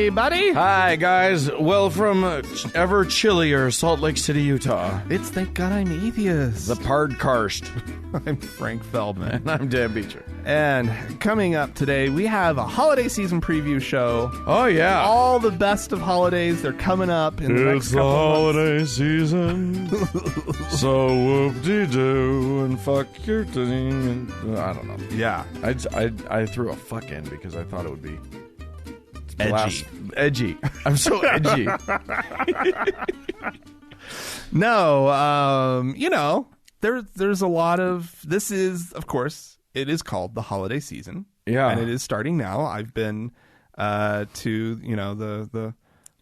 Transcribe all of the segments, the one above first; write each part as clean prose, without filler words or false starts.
everybody. Hi, guys. Well, from ever chillier Salt Lake City, Utah, It's Thank God I'm Atheist. the Pardkarst. I'm Frank Feldman. And I'm Dan Beecher. And coming up today, we have a holiday season preview show. Oh, yeah. All the best of holidays. They're coming up in the next couple holiday season. So whoop-de-doo and fuck your thing. And, I don't know. months. Yeah. I threw a fuck in because I thought it would be Edgy. I'm so edgy. No, there's a lot of, this is, of course, it is called the holiday season. Yeah. And it is starting now. I've been to,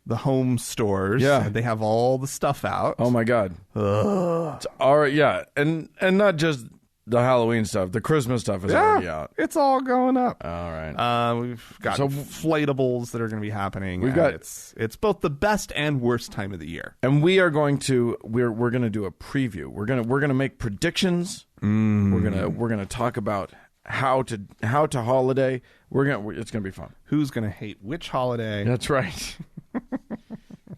the home stores. Yeah. And they have all the stuff out. Oh, my God. It's all right, yeah. And not just the Halloween stuff. The Christmas stuff is already out. It's all going up. All right. We've got inflatables that are going to be happening. We've got it's both the best and worst time of the year. And we are going to we're going to do a preview. We're going to make predictions. We're going to talk about how to holiday. It's going to be fun. Who's going to hate which holiday? That's right.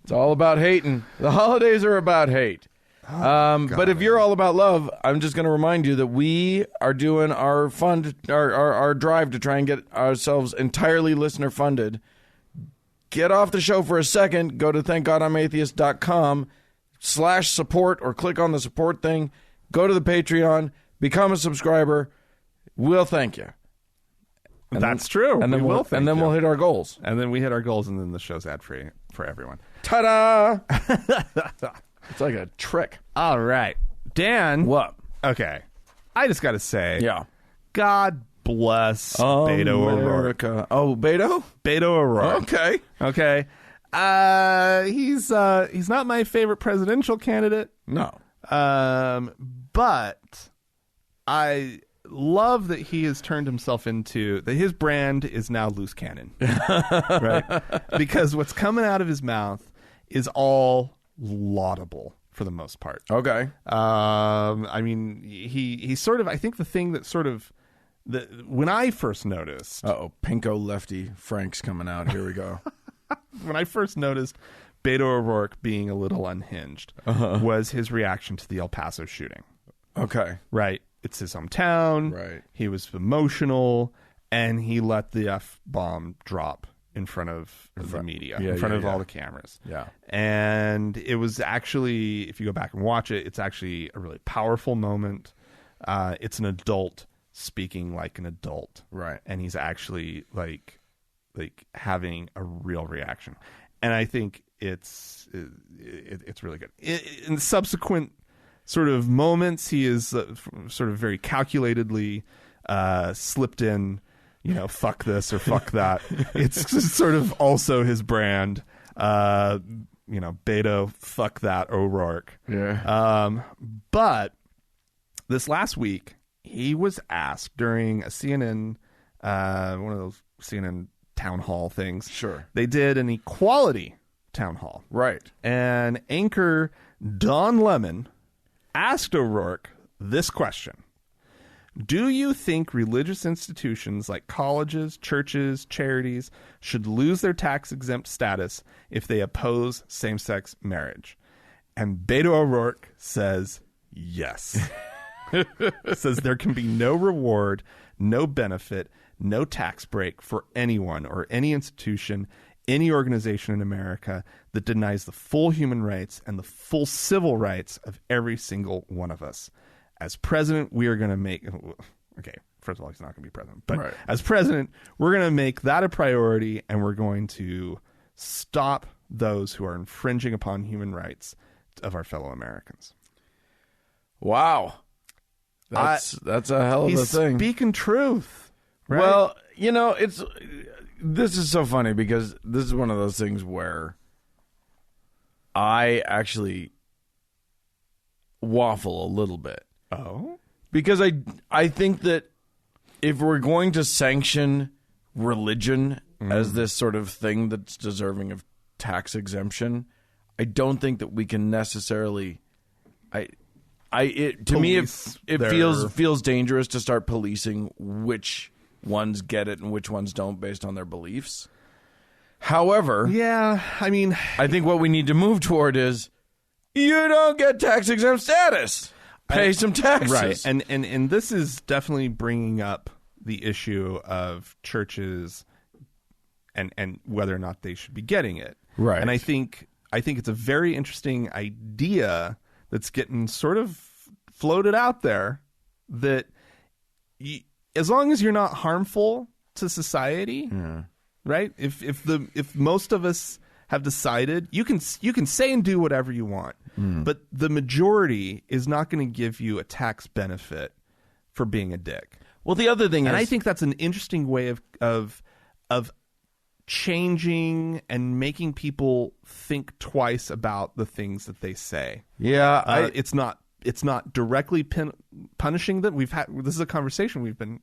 It's all about hating. The holidays are about hate. But if you're all about love, I'm just going to remind you that we are doing our our drive to try and get ourselves entirely listener funded. Get off the show for a second. Go to thankgodimatheist.com/support or click on the support thing. Go to the Patreon. Become a subscriber. We'll thank you. That's true. And then we'll hit our goals. And then we hit our goals, and then the show's ad-free for everyone. Ta-da! It's like a trick. All right. Dan. What? Okay. I just got to say. Yeah. God bless Beto O'Rourke. Oh, Beto? Beto O'Rourke. Okay. Okay. He's not my favorite presidential candidate. No. But I love that he has turned himself into that his brand is now loose cannon. Right? Because what's coming out of his mouth is all laudable for the most part. Okay. I mean, he sort of, I think the thing that sort of, when I first noticed. Uh-oh, Pinko lefty Frank's coming out. Here we go. When I first noticed Beto O'Rourke being a little unhinged was his reaction to the El Paso shooting. Okay. Right. It's his hometown. Right. He was emotional, and he let the F-bomb drop in front of the media, in front of all the cameras. Yeah. And it was actually, if you go back and watch it, it's actually a really powerful moment. It's an adult speaking like an adult. Right. And he's actually like having a real reaction. And I think it's really good. In subsequent sort of moments, he is sort of very calculatedly slipped in, fuck this or fuck that. It's sort of also his brand. Beto, fuck that, O'Rourke. Yeah. But this last week, he was asked during a CNN, one of those CNN town hall things. Sure. They did an equality town hall. Right. And anchor Don Lemon asked O'Rourke this question. Do you think religious institutions like colleges, churches, charities should lose their tax-exempt status if they oppose same-sex marriage? And Beto O'Rourke says yes. Says there can be no reward, no benefit, no tax break for anyone or any institution, any organization in America that denies the full human rights and the full civil rights of every single one of us. As president, we are going to make... Okay, first of all, he's not going to be president. But As president, we're going to make that a priority, and we're going to stop those who are infringing upon human rights of our fellow Americans. Wow. That's a hell of a thing. He's speaking truth. Right? Well, this is so funny because this is one of those things where I actually waffle a little bit. Oh? Because I think that if we're going to sanction religion as this sort of thing that's deserving of tax exemption, I don't think that we can necessarily it feels dangerous to start policing which ones get it and which ones don't based on their beliefs. However, Yeah, I mean, I think what we need to move toward is you don't get tax-exempt status. Pay some taxes. right. And this is definitely bringing up the issue of churches and whether or not they should be getting it. Right. And I think it's a very interesting idea that's getting sort of floated out there that as long as you're not harmful to society, right? If most of us have decided, you can say and do whatever you want, but the majority is not going to give you a tax benefit for being a dick. Well, the other thing And is, I think that's an interesting way of changing and making people think twice about the things that they say. yeah, It's not directly punishing them. This is a conversation we've been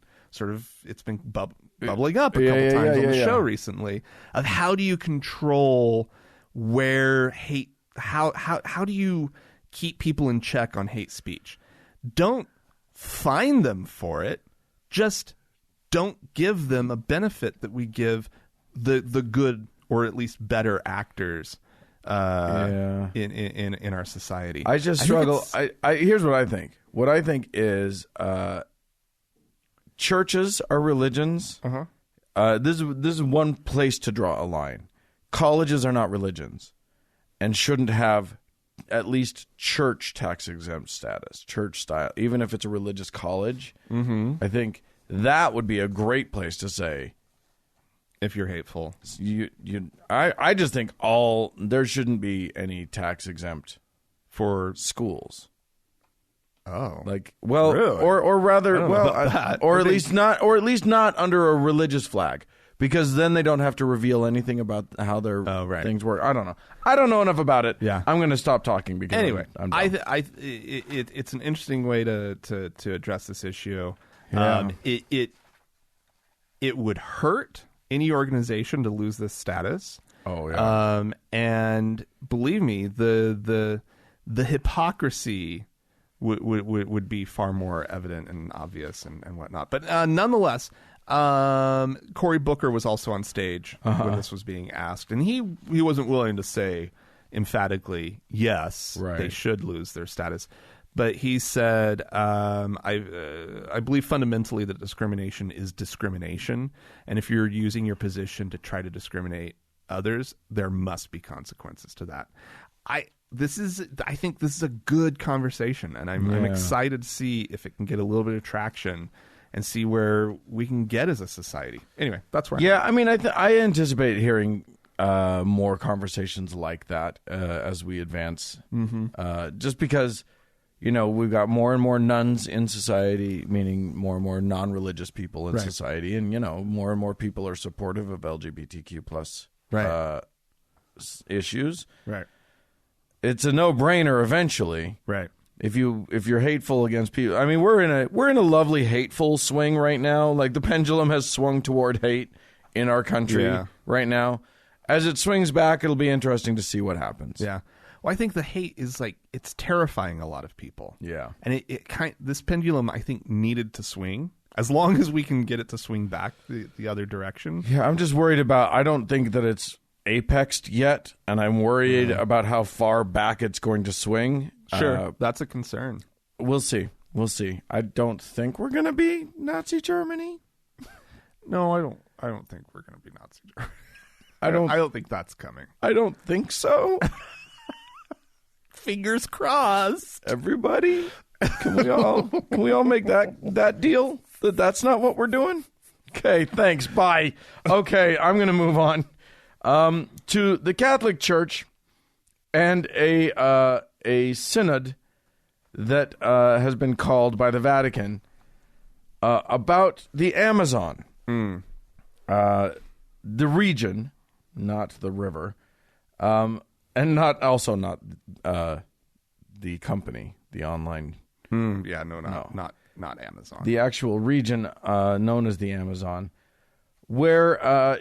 it's been bubbling up a couple times on the show recently of how do you control where hate, how do you keep people in check on hate speech? Don't fine them for it. Just don't give them a benefit that we give the good or at least better actors in our society. I just struggle. Here's what I think. What I think is churches are religions. This is one place to draw a line. Colleges are not religions and shouldn't have at least church tax-exempt status, church style, even if it's a religious college. I think that would be a great place to say, if you're hateful, I just think there shouldn't be any tax-exempt for schools. Oh, Like, well, really? or rather, I don't know about that. or at least not under a religious flag, because then they don't have to reveal anything about how their things work. I don't know. I don't know enough about it. Yeah. I'm going to stop talking because anyway, I'm done. it's an interesting way to address this issue. Yeah. It would hurt any organization to lose this status. Oh yeah. And believe me, the hypocrisy would be far more evident and obvious and whatnot. But nonetheless, Cory Booker was also on stage when this was being asked, and he wasn't willing to say emphatically yes, they should lose their status. But he said, I believe fundamentally that discrimination is discrimination, and if you're using your position to try to discriminate others, there must be consequences to that. I think this is a good conversation, and I'm excited to see if it can get a little bit of traction and see where we can get as a society. Anyway, that's where I mean, I anticipate hearing more conversations like that as we advance. Just because, we've got more and more nuns in society, meaning more and more non-religious people in society, and more and more people are supportive of LGBTQ plus issues. Right. It's a no-brainer eventually. Right. If you're hateful against people, I mean, we're in a lovely hateful swing right now. Like the pendulum has swung toward hate in our country right now. As it swings back, it'll be interesting to see what happens. Yeah. Well, I think the hate is it's terrifying a lot of people. Yeah. And this pendulum, I think, needed to swing. As long as we can get it to swing back the other direction. Yeah, I'm just worried about, I don't think that it's apexed yet, and I'm worried about how far back it's going to swing. Sure, that's a concern. We'll see. I don't think we're going to be Nazi Germany. No, I don't think we're going to be Nazi Germany. I don't think that's coming. I don't think so. Fingers crossed. Everybody, can we all make that deal that's not what we're doing? Okay, thanks. Bye. Okay, I'm going to move on to the Catholic Church and a synod that has been called by the Vatican about the Amazon, the region, not the river, and not the company, the online. Not Amazon. The actual region known as the Amazon, where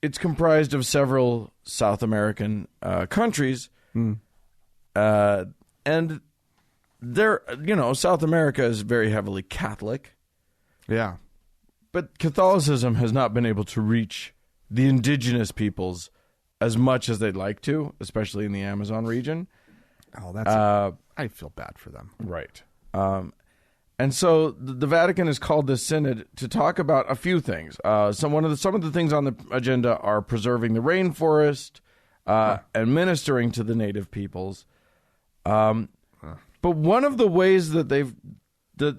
it's comprised of several South American countries, and South America is very heavily Catholic. Yeah. But Catholicism has not been able to reach the indigenous peoples as much as they'd like to, especially in the Amazon region. Oh, that's I feel bad for them. Right. And so the Vatican has called this synod to talk about a few things. Some of the things on the agenda are preserving the rainforest and ministering to the native peoples. But one of the ways that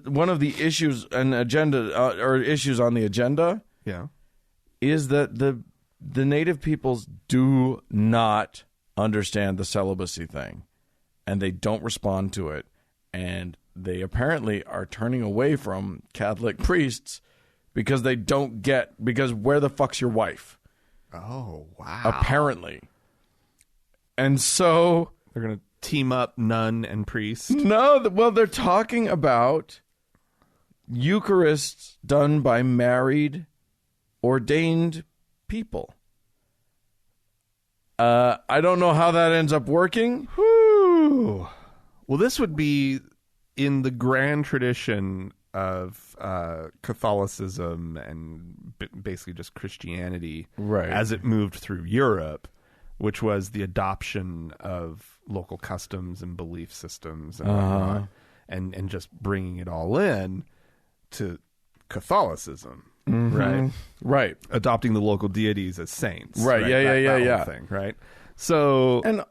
one of the issues and agenda or issues on the agenda, is that the native peoples do not understand the celibacy thing, and they don't respond to it, and they apparently are turning away from Catholic priests because they don't get, because where the fuck's your wife? Oh, wow. Apparently. And so they're going to team up nun and priest. No, well, they're talking about Eucharists done by married, ordained people. I don't know how that ends up working. Whew. Well, this would be in the grand tradition of Catholicism and basically just Christianity, right, as it moved through Europe, which was the adoption of local customs and belief systems and whatnot, and just bringing it all in to Catholicism, right? Right. Adopting the local deities as saints. Right. That whole thing, right? So, and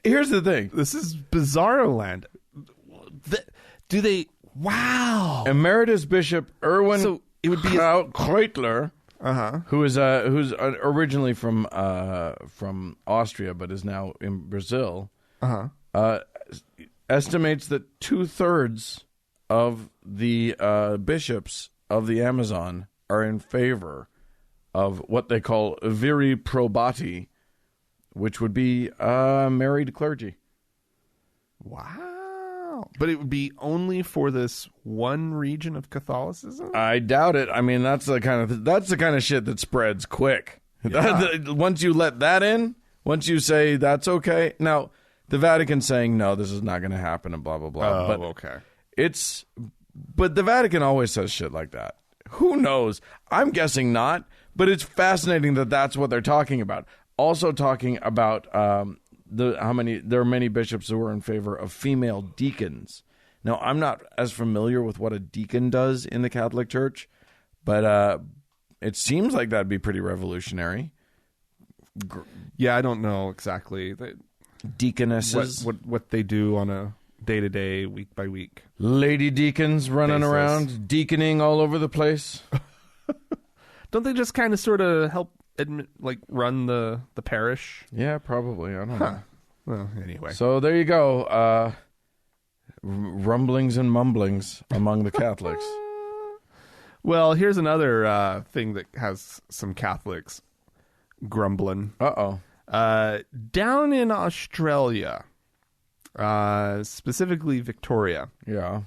here's the thing. This is Bizarro land. Do they? Wow. Emeritus Bishop Erwin. So it would be Kreutler, who's originally from Austria but is now in Brazil. Estimates that 2/3 of the bishops of the Amazon are in favor of what they call viri probati, which would be married clergy. Wow. But it would be only for this one region of Catholicism? I doubt it. I mean, that's the kind of shit that spreads quick. Yeah. Once you let that in, once you say that's okay. Now, the Vatican's saying, no, this is not going to happen and blah, blah, blah. Oh, but okay. But the Vatican always says shit like that. Who knows? I'm guessing not, but it's fascinating that that's what they're talking about. Also talking about there are many bishops who are in favor of female deacons. Now, I'm not as familiar with what a deacon does in the Catholic Church, but it seems like that'd be pretty revolutionary. Yeah, I don't know exactly. Deaconesses. What they do on a day-to-day, week by week. Lady deacons running around, deaconing all over the place. Don't they just kind of sort of help run the parish? Yeah, probably. I don't know. Well, anyway. So there you go. Rumblings and mumblings among the Catholics. Well, here's another thing that has some Catholics grumbling. Down in Australia, specifically Victoria. Yeah.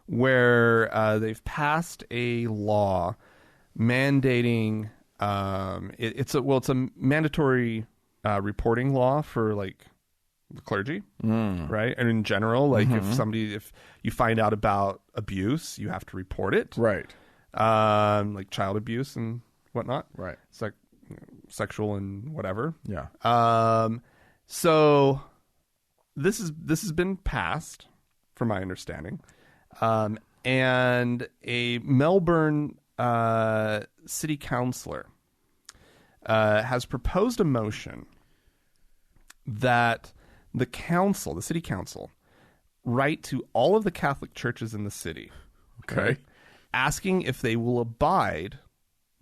Where they've passed a law mandating it's a mandatory reporting law for like the clergy, right? And in general, like if you find out about abuse, you have to report it, right? Like child abuse and whatnot, right? It's like sexual and whatever, yeah. So this has been passed, from my understanding, and a Melbourne city councillor has proposed a motion that the city council, write to all of the Catholic churches in the city, okay, asking if they will abide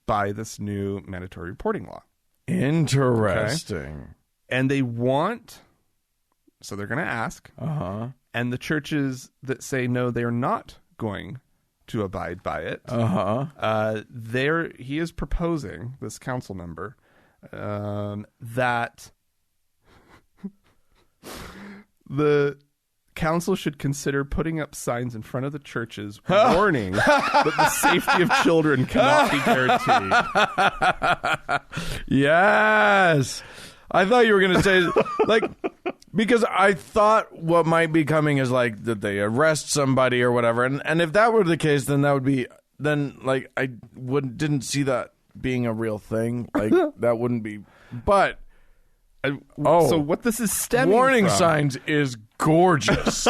by this new mandatory reporting law. Interesting. Okay? And they want, so they're going to ask, and the churches that say no, they are not going to abide by it. He is proposing, this council member, that the council should consider putting up signs in front of the churches warning that the safety of children cannot be guaranteed. Yes. I thought you were going to say, like, because I thought what might be coming is like that they arrest somebody or whatever. And if that were the case, then that would be, I didn't see that being a real thing. Like that wouldn't be. But so what this is stemming warning from, signs is gorgeous.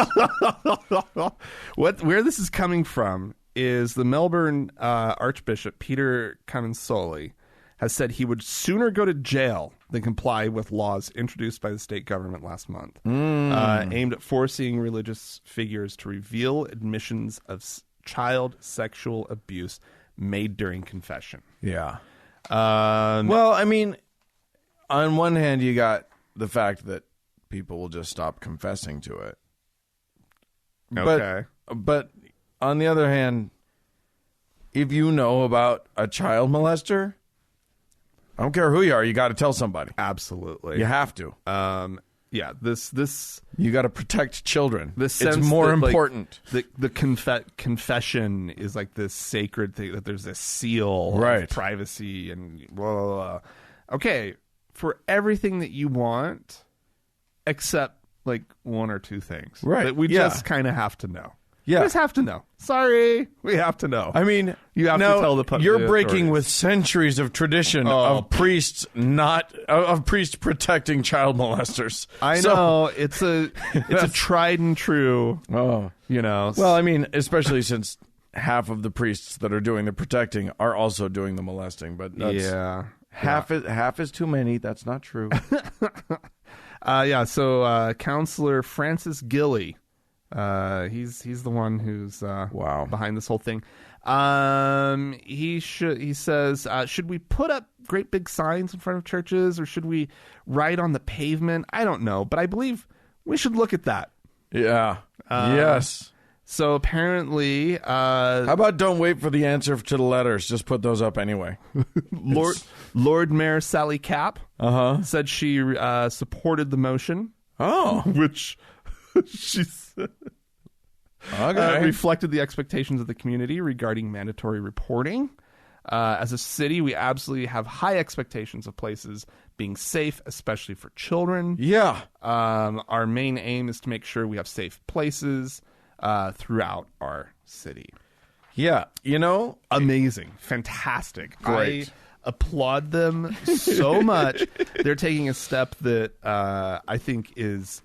where this is coming from is the Melbourne Archbishop Peter Cavansoli has said he would sooner go to jail than comply with laws introduced by the state government last month, aimed at forcing religious figures to reveal admissions of child sexual abuse made during confession. Yeah. Um, Well, I mean, on one hand, you got the fact that people will just stop confessing to it. okay. But on the other hand, if you know about a child molester, I don't care who you are, you got to tell somebody. Absolutely. You have to. Yeah. This You got to protect children. the It's sense more that, like, important. the confession is like this sacred thing, that there's this seal Right. of privacy and blah, blah, blah. Okay, for everything that you want, except like one or two things, Right, that we yeah. just kind of have to know. Yeah. We just have to know. Sorry, we have to know. I mean, You have to now, tell the you're the breaking authorities. with centuries of tradition Oh. of priests of priests protecting child molesters. I So- know it's a tried and true. Oh. You know. Well, I mean, especially since half of the priests that are doing the protecting are also doing the molesting, but that's yeah. half is too many. That's not true. Yeah. So, Counselor Francis Gilly, he's the one who's Wow. behind this whole thing. He says, should we put up great big signs in front of churches, or should we write on the pavement? I don't know, but I believe we should look at that. Yeah. Yes. So apparently, How about don't wait for the answer to the letters? Just put those up anyway. Lord Mayor Sally Capp Uh-huh. said she supported the motion, Oh. which she said Okay. reflected the expectations of the community regarding mandatory reporting. As a city, we absolutely have high expectations of places being safe, especially for children. Yeah. Our main aim is to make sure we have safe places throughout our city. Yeah. You know, Amazing. Fantastic. Great. I applaud them so much. They're taking a step that I think is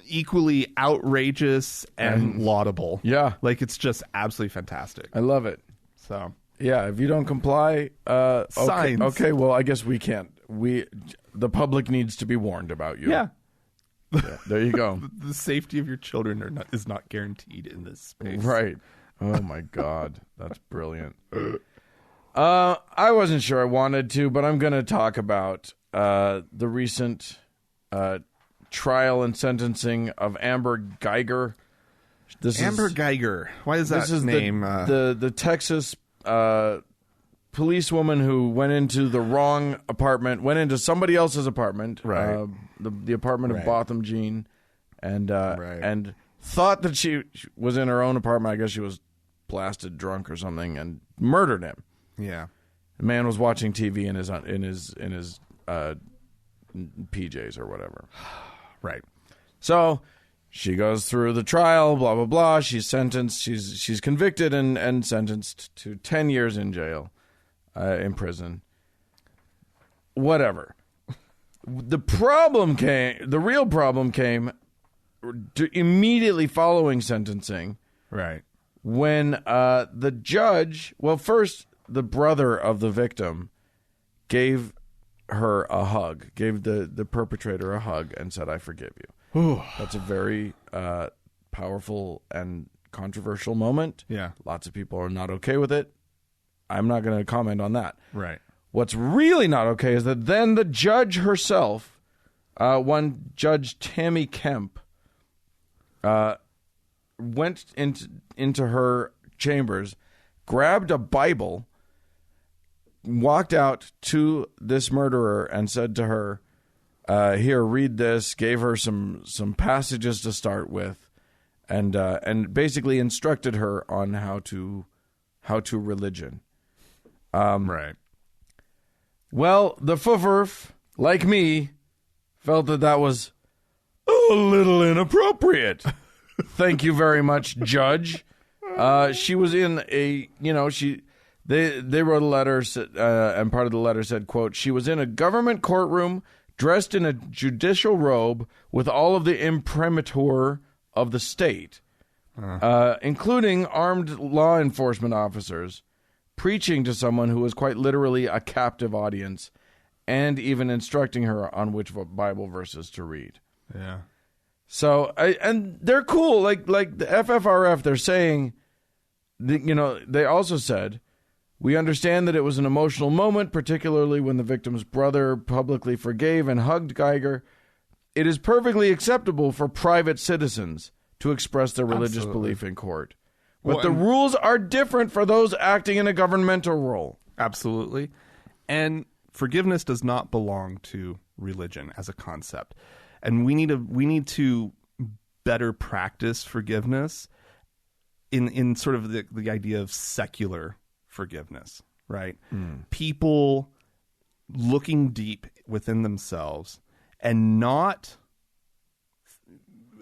equally outrageous and laudable. Yeah. Like, it's just absolutely fantastic. I love it. So, Yeah, if you don't comply, okay, Signs. okay, well, I guess we can't. The public needs to be warned about you. yeah. Yeah, there you go. The safety of your children is not guaranteed in this space. Right. Oh my God, that's brilliant. I wasn't sure I wanted to, but I'm going to talk about the recent trial and sentencing of Amber Geiger. Amber Geiger. Why is that This is name? the Texas policewoman who went into the wrong apartment, went into somebody else's apartment, Right. The apartment of Right. Botham Jean, and Right. and thought that she was in her own apartment. I guess she was blasted drunk or something, and murdered him. yeah. The man was watching TV in his PJs or whatever. Right. So she goes through the trial, blah blah blah. She's sentenced. She's convicted and sentenced to 10 years in jail, in prison. Whatever. The real problem came immediately following sentencing, Right. when the judge, well, first the brother of the victim gave her a hug, gave the perpetrator a hug, and said, "I forgive you." That's a very powerful and controversial moment. Yeah. Lots of people are not okay with it. I'm not going to comment on that. Right. What's really not okay is that then the judge herself, one Judge Tammy Kemp, went into her chambers, grabbed a Bible, walked out to this murderer and said to her, "Here, read this." Gave her some passages to start with, and basically instructed her on how to religion. Right. Well, the Fufurf, like me, felt that was a little inappropriate. Thank you very much, Judge. She was in the They wrote a letter, and part of the letter said, quote, "She was in a government courtroom dressed in a judicial robe with all of the imprimatur of the state, including armed law enforcement officers, preaching to someone who was quite literally a captive audience, and even instructing her on which Bible verses to read." Yeah. So, and they're cool. Like the FFRF, they're saying, they also said, "We understand that it was an emotional moment, particularly when the victim's brother publicly forgave and hugged Geiger. It is perfectly acceptable for private citizens to express their religious belief in court. But the rules are different for those acting in a governmental role." Absolutely. And forgiveness does not belong to religion as a concept. And we need to better practice forgiveness in sort of the idea of secular forgiveness, right? People looking deep within themselves and not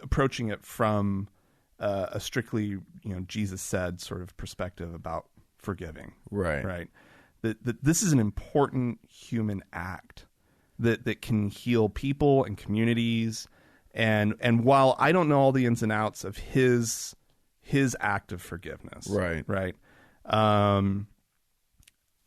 approaching it from a strictly, Jesus said sort of perspective about forgiving. Right. That this is an important human act that can heal people and communities. And while I don't know all the ins and outs of his act of forgiveness, right. I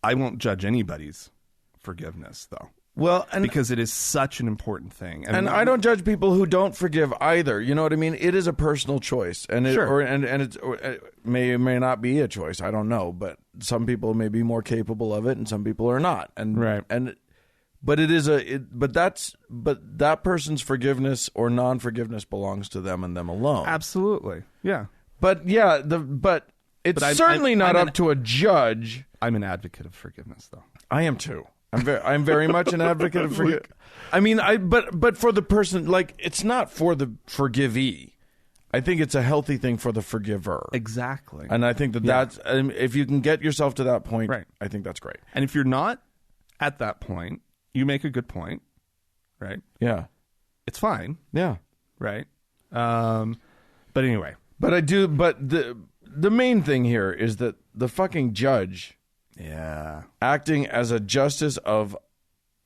won't judge anybody's forgiveness, though. Well, because it is such an important thing, and I don't judge people who don't forgive either. You know what I mean? It is a personal choice, and it, sure. it may or may not be a choice. I don't know, but some people may be more capable of it, and some people are not. And but it is but that person's forgiveness or non-forgiveness belongs to them and them alone. Absolutely, yeah. But yeah, it's certainly not up to a judge. I'm an advocate of forgiveness, though. I am too. I'm very much an advocate of forgiveness. I mean, but for the person, like, it's not for the forgivee. I think it's a healthy thing for the forgiver. Exactly. And I think that's if you can get yourself to that point, right. I think that's great. And if you're not at that point, you make a good point, right? Yeah. It's fine. Yeah. Right. But anyway. But the main thing here is that the fucking judge, acting as a justice of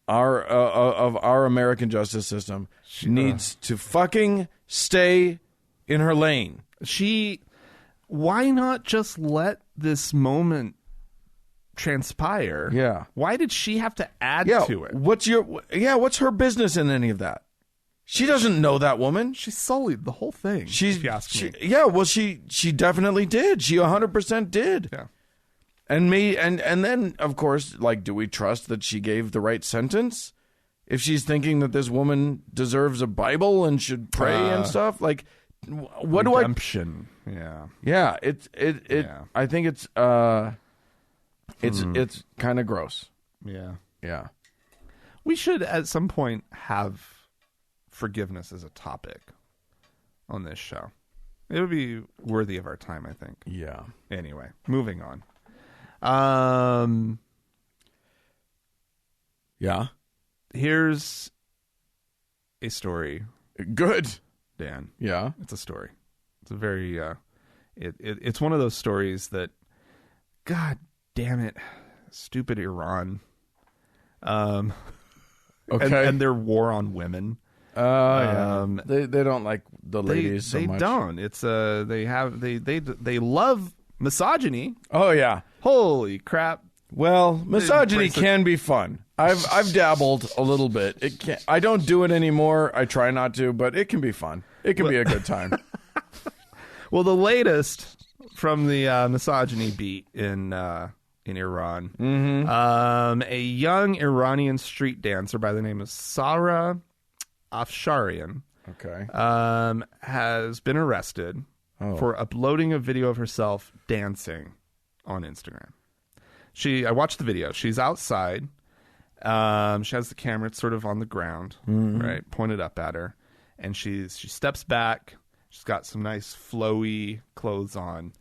our American justice system, needs to fucking stay in her lane. Why not just let this moment transpire? Yeah. Why did she have to add to it? What's her business in any of that? She doesn't know that woman. She sullied the whole thing. If you ask me. Yeah, well, she definitely did. She 100% did. Yeah. And then, of course, like, do we trust that she gave the right sentence? If she's thinking that this woman deserves a Bible and should pray and stuff, like, what redemption. Yeah. I think it's kind of gross. Yeah. We should at some point have forgiveness as a topic on this show. It would be worthy of our time, I think. Yeah. Anyway, moving on. Yeah. Here's a story. Good, Dan. Yeah. It's a story. It's a very it's one of those stories that, God damn it, stupid Iran. Okay. And their war on women. They don't like the ladies so much. They don't. It's they love misogyny. Oh yeah. Holy crap. Well, misogyny can be fun. I've dabbled a little bit. I don't do it anymore. I try not to, but it can be fun. It can be a good time. Well, the latest from the misogyny beat in Iran, a young Iranian street dancer by the name of Sarah Afsharian, has been arrested for uploading a video of herself dancing on Instagram. I watched the video. She's outside. She has the camera. It's sort of on the ground, right, pointed up at her, and she steps back. She's got some nice flowy clothes on,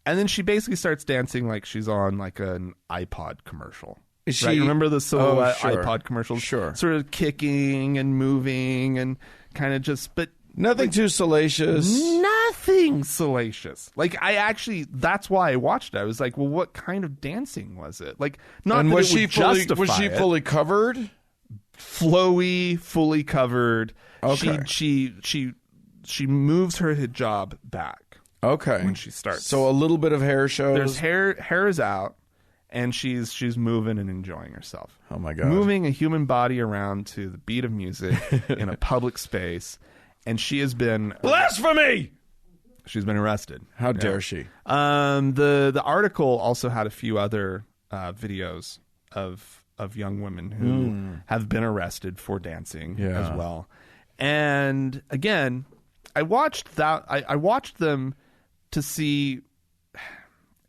and then she basically starts dancing like she's on like an iPod commercial. Is she? Right? Remember the silhouette sure. iPod commercials? Sure. Sort of kicking and moving and kind of just, but nothing too salacious. nothing salacious. Like, that's why I watched it. I was like, well, what kind of dancing was it? Like, not And that was it would justify was she it. fully covered? Flowy, fully covered. Okay. She moves her hijab back Okay. when she starts. So a little bit of hair shows. There's hair is out, and she's moving and enjoying herself. Oh my God. Moving a human body around to the beat of music in a public space, and she has been Blasphemy! she's been arrested. How dare she? The article also had a few other videos of young women who have been arrested for dancing as well. And again, I watched that. I watched them to see,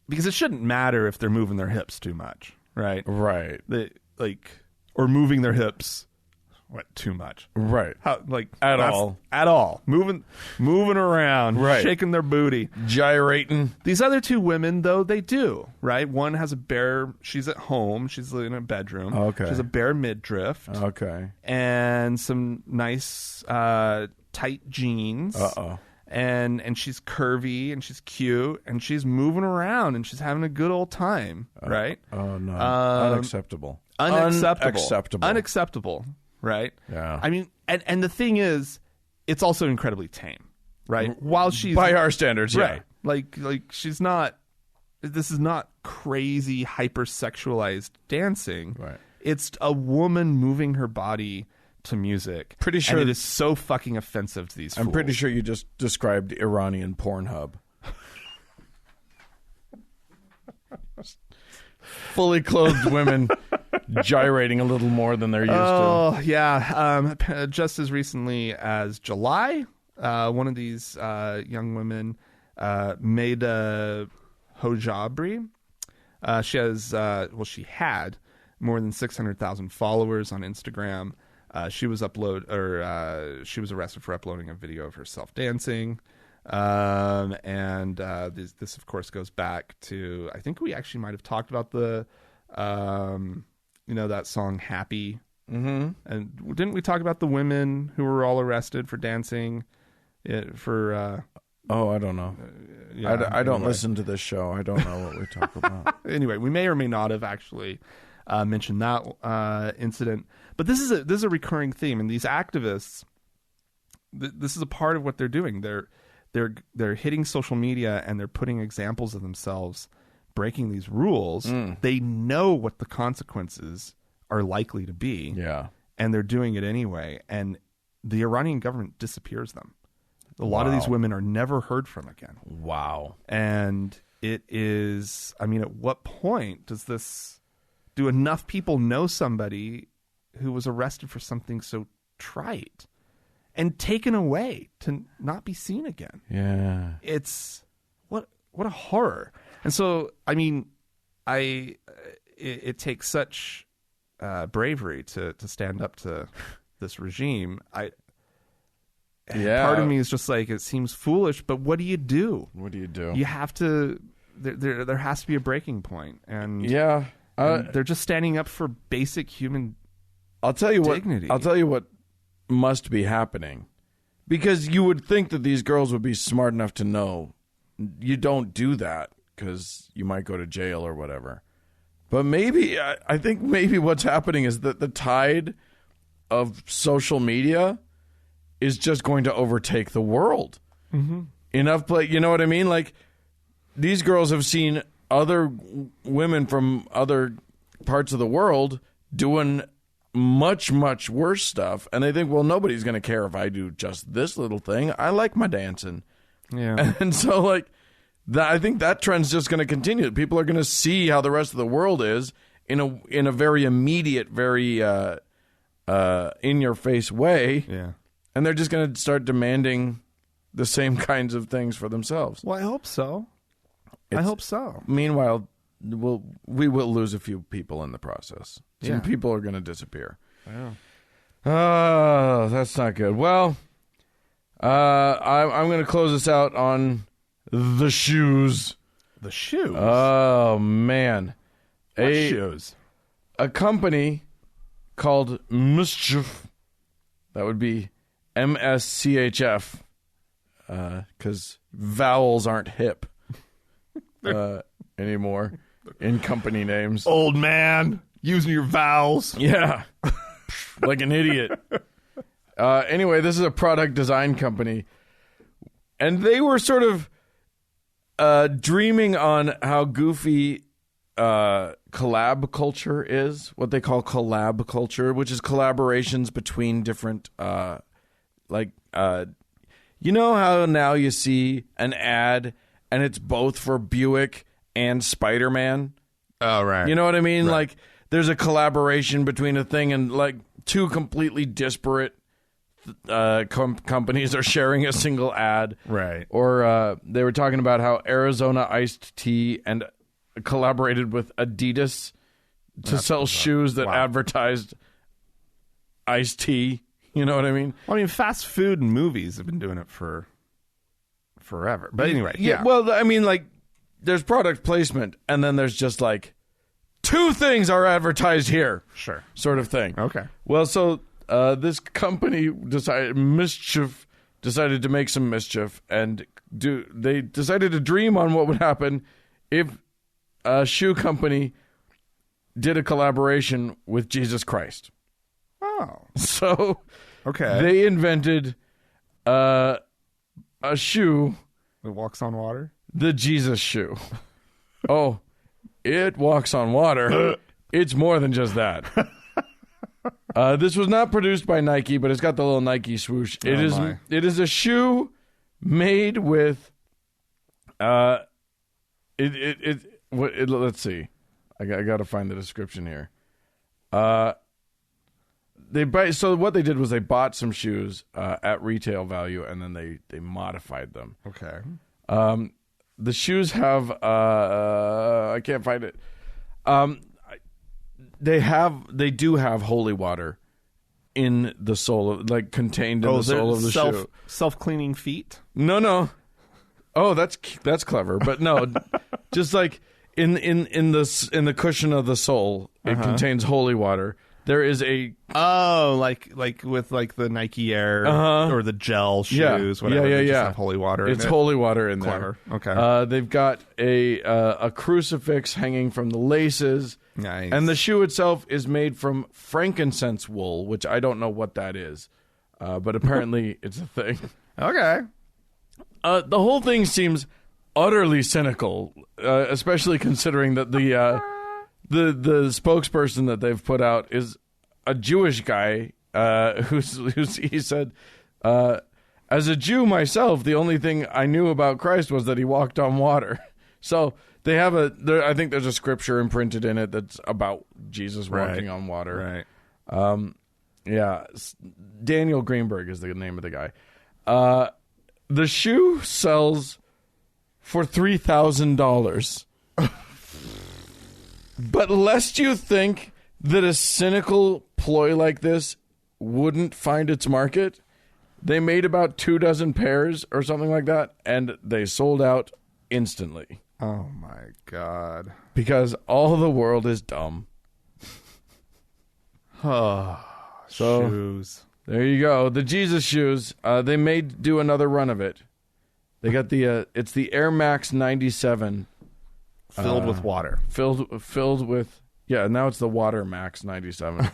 because it shouldn't matter if they're moving their hips too much, right? Right. Or moving their hips too much. Right. At all. Moving around, Right. shaking their booty. Gyrating. These other two women, though, they do, right? One has a bare, she's at home, she's in a bedroom. Okay. She has a bare midriff Okay. and some nice tight jeans. Uh-oh. And she's curvy and she's cute and she's moving around and she's having a good old time, right? Oh, no. Unacceptable. Unacceptable, right? Yeah. I mean, and the thing is, it's also incredibly tame, right? While she's By our standards, right, like she's not. This is not crazy hypersexualized dancing. Right. It's a woman moving her body to music. Pretty sure and it is so fucking offensive to these. I'm fools. pretty sure you just described Iranian Pornhub. Fully clothed women gyrating a little more than they're used to. Oh, yeah. Just as recently as July, one of these young women made a hojabri. She had more than 600,000 followers on Instagram. She was arrested for uploading a video of herself dancing. This of course goes back to, I think we actually might have talked about the that song Happy. Mm-hmm. And didn't we talk about the women who were all arrested for dancing I don't know. I don't listen to this show. I don't know what we talk about. Anyway, we may or may not have actually mentioned that incident, but this is a recurring theme, and these activists, this is a part of what they're doing. They're hitting social media and they're putting examples of themselves breaking these rules. They know what the consequences are likely to be. Yeah. And they're doing it anyway. And the Iranian government disappears them. A lot of these women are never heard from again. Wow. And it is, I mean, at what point do enough people know somebody who was arrested for something so trite and taken away to not be seen again? Yeah. It's what a horror. And so, I mean, it takes such bravery to stand up to this regime. Part of me is just like, it seems foolish, but what do you do? What do you do? You have to. There has to be a breaking point, and and they're just standing up for basic human. I'll tell you dignity. I'll tell you what must be happening, because you would think that these girls would be smart enough to know you don't do that because you might go to jail or whatever. But maybe I think maybe what's happening is that the tide of social media is just going to overtake the world. Mm-hmm. Enough play, you know what I mean? Like, these girls have seen other women from other parts of the world doing much, much worse stuff, and they think, well, nobody's going to care if I do just this little thing. I like my dancing. Yeah. And so, like, I think that trend's just going to continue. People are going to see how the rest of the world is in a very immediate, very in-your-face way. Yeah. And they're just going to start demanding the same kinds of things for themselves. Well, I hope so. I hope so. Meanwhile, we will lose a few people in the process. Some Yeah. people are going to disappear. Yeah. Oh, that's not good. Well, I'm going to close this out on the shoes. The shoes. Oh, man. What shoes? A company called Mischief, that would be MSCHF, because vowels aren't hip anymore in company names. Old man, using your vowels. Yeah, like an idiot. Anyway, this is a product design company, and they were sort of dreaming on how goofy collab culture is, what they call collab culture, which is collaborations between different, you know how now you see an ad and it's both for Buick and Spider-Man? Oh, right. You know what I mean? Right. Like, there's a collaboration between a thing and, like, two completely disparate companies are sharing a single ad. Right. Or they were talking about how Arizona Iced Tea and collaborated with Adidas to sell shoes that advertised iced tea. You know what I mean? Well, I mean, fast food and movies have been doing it for forever. But anyway, yeah. Well, I mean, like, there's product placement, and then there's just like, two things are advertised here. Sure. Sort of thing. Okay. Well, so this company decided to make some mischief, and they decided to dream on what would happen if a shoe company did a collaboration with Jesus Christ. Oh. So Okay. they invented a shoe, It walks on water? the Jesus shoe. Oh, it walks on water. It's more than just that. This was not produced by Nike, but it's got the little Nike swoosh. It is a shoe made with let's see. I got to find the description here. So what they did was they bought some shoes at retail value, and then they modified them. Okay. The shoes have I can't find it. They do have holy water in the sole, like contained in the sole of the shoe. Self-cleaning feet? No. Oh, that's clever, but no, just like in the cushion of the sole, it contains holy water. There is like with like the Nike Air or the gel shoes, whatever. Yeah. They just have holy water. It's in it. holy water in Clever. there. Okay. They've got a crucifix hanging from the laces. Nice. And the shoe itself is made from frankincense wool, which I don't know what that is, but apparently it's a thing. Okay. The whole thing seems utterly cynical, especially considering that the spokesperson that they've put out is a Jewish guy he said, as a Jew myself, the only thing I knew about Christ was that he walked on water. So they have I think there's a scripture imprinted in it that's about Jesus walking on water. Right. Yeah. Daniel Greenberg is the name of the guy. The shoe sells for $3,000. But lest you think that a cynical ploy like this wouldn't find its market, they made about 24 pairs or something like that, and they sold out instantly. Oh, my God. Because all the world is dumb. Oh, So, shoes. there you go. The Jesus shoes, they may do another run of it. They got it's the Air Max 97. Filled with water. Filled with, yeah, now it's the Water Max 97.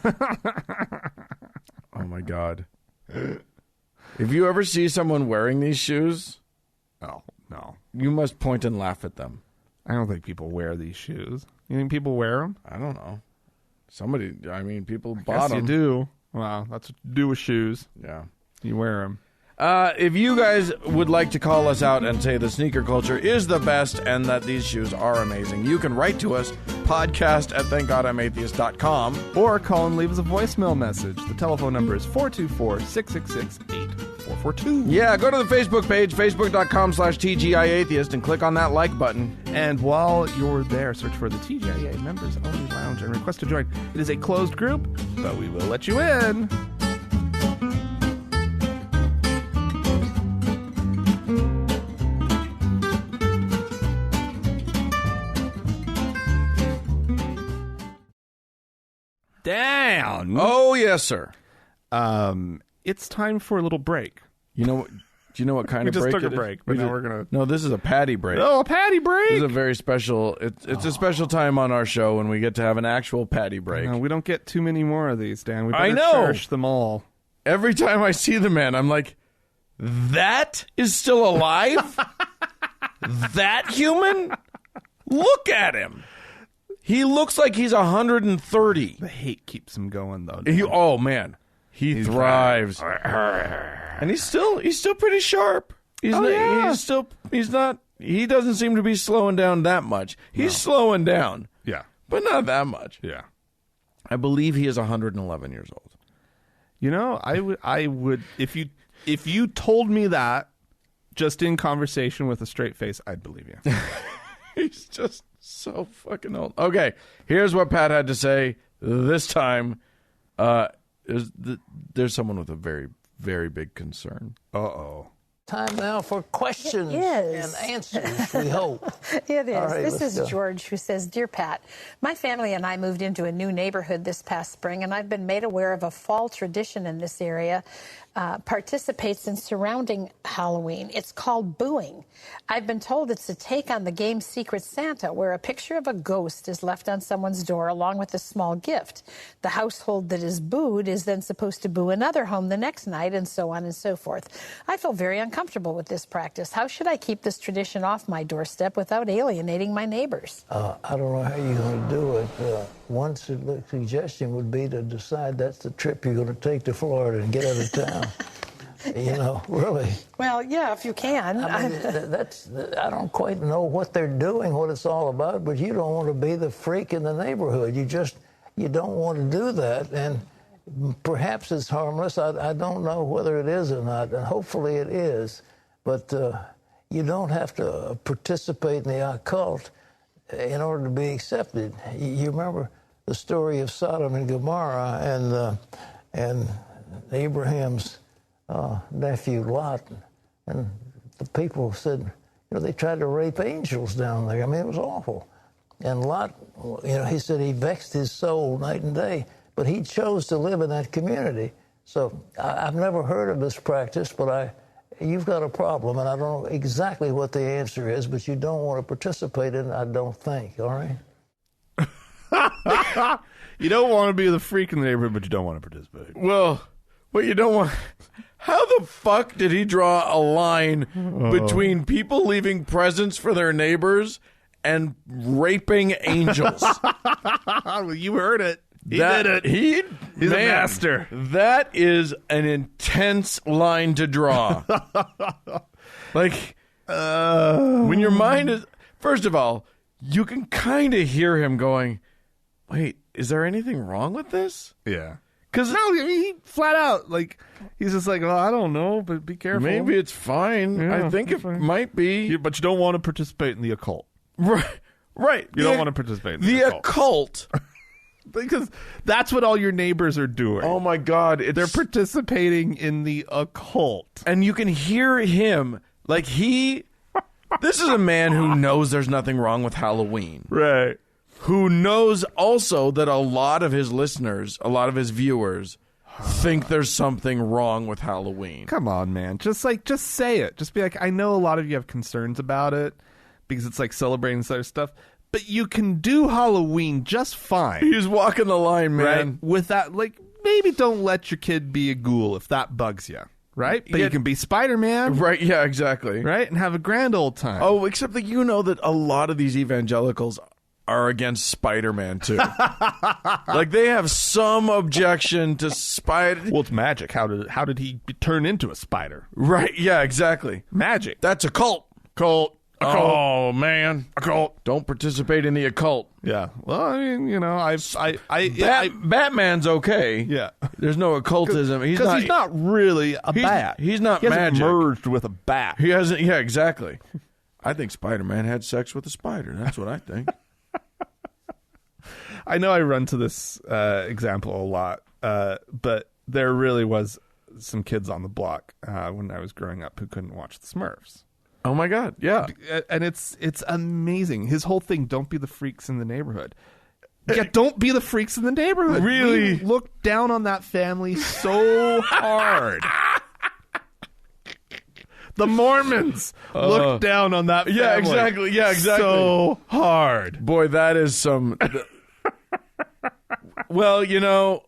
Oh, my God. If you ever see someone wearing these shoes, Oh, no. you must point and laugh at them. I don't think people wear these shoes. You think people wear them? I don't know. People Yes, bought you them. do. Wow, that's what you do with shoes. Yeah. You wear them. If you guys would like to call us out and say the sneaker culture is the best and that these shoes are amazing, you can write to us, podcast@thankgodimatheist.com. Or call and leave us a voicemail message. The telephone number is 424-666-8442. Yeah, go to the Facebook page, facebook.com/TGIAtheist, and click on that like button. And while you're there, search for the TGIA Members Only Lounge and request to join. It is a closed group, but we will let you in. Down. Oh, yes, sir. It's time for a little break. You know what? Do you know what kind We of just break took a it is? break, but now we're gonna. No, this is a patty break. Oh, a patty break! This is a very special. It's a special time on our show when we get to have an actual patty break. No, we don't get too many more of these, Dan. We better I know. cherish them all. Every time I see the man, I'm like, that is still alive? That human? Look at him. He looks like he's 130. The hate keeps him going, though. Oh man, he thrives, and he's still pretty sharp. He doesn't seem to be slowing down that much. He's slowing down, Yeah. but not that much. Yeah. I believe he is 111 years old. You know, I would if you told me that just in conversation with a straight face, I'd believe you. He's just so fucking old. Okay, here's what Pat had to say this time. There's someone with a very, very big concern. Uh-oh. Time now for questions and answers, we hope. It is. All right, this let's is go. George, who says, Dear Pat, my family and I moved into a new neighborhood this past spring, and I've been made aware of a fall tradition in this area, participates in surrounding Halloween. It's called booing. I've been told it's a take on the game Secret Santa, where a picture of a ghost is left on someone's door along with a small gift. The household that is booed is then supposed to boo another home the next night, and so on and so forth. I feel very uncomfortable with this practice. How should I keep this tradition off my doorstep without alienating my neighbors? I don't know how you're going to do it. One suggestion would be to decide that's the trip you're going to take to Florida and get out of town. You know, really. Well, yeah, if you can. I mean, I don't quite know what they're doing, what it's all about, but you don't want to be the freak in the neighborhood. You don't want to do that, and perhaps it's harmless. I don't know whether it is or not, and hopefully it is, but you don't have to participate in the occult in order to be accepted. You remember the story of Sodom and Gomorrah and Abraham's nephew Lot, and the people said, you know, they tried to rape angels down there. I mean, it was awful. And Lot, you know, he said he vexed his soul night and day, but he chose to live in that community. So I've never heard of this practice, but you've got a problem, and I don't know exactly what the answer is, but you don't want to participate in it, I don't think, all right? You don't want to be the freak in the neighborhood, but you don't want to participate. Well, what you don't want... How the fuck did he draw a line between people leaving presents for their neighbors and raping angels? You heard it. He did it. He's a master. That is an intense line to draw. Like, when your mind is... First of all, you can kind of hear him going, wait, is there anything wrong with this? Yeah. Because no, I mean, he flat out, like, he's just like, oh, I don't know, but be careful. Maybe it's fine. Yeah, I think it might be. But you don't want to participate in the occult. Right. You don't want to participate in the occult. Because that's what all your neighbors are doing. Oh, my God. They're participating in the occult. And you can hear him, like this is a man who knows there's nothing wrong with Halloween. Right. Who knows also that a lot of his listeners, a lot of his viewers, think there's something wrong with Halloween. Come on, man. Just say it. Just be like, I know a lot of you have concerns about it because it's like celebrating this other stuff, but you can do Halloween just fine. He's walking the line, man. Right? With that, like, maybe don't let your kid be a ghoul if that bugs you. Right? But you can be Spider-Man. Right, yeah, exactly. Right? And have a grand old time. Oh, except that you know that a lot of these evangelicals are against Spider-Man too. Like they have some objection to Spider. Well, it's magic. How did he turn into a spider? Right? Yeah, exactly. Magic. That's a cult. Occult. Oh man, occult. Don't participate in the occult. Yeah. Well, I mean, you know, Batman's okay. Yeah. There's no occultism. He's not really a bat. He's not he hasn't magic. merged with a bat. He hasn't. Yeah, exactly. I think Spider-Man had sex with a spider. That's what I think. I know I run to this example a lot, but there really was some kids on the block when I was growing up who couldn't watch the Smurfs. Oh my God, yeah. And it's amazing. His whole thing, don't be the freaks in the neighborhood. Yeah, don't be the freaks in the neighborhood. Really? We look down on that family so hard. The Mormons looked down on that family. Yeah, exactly. Yeah, exactly. So hard. Boy, that is some. Well, you know,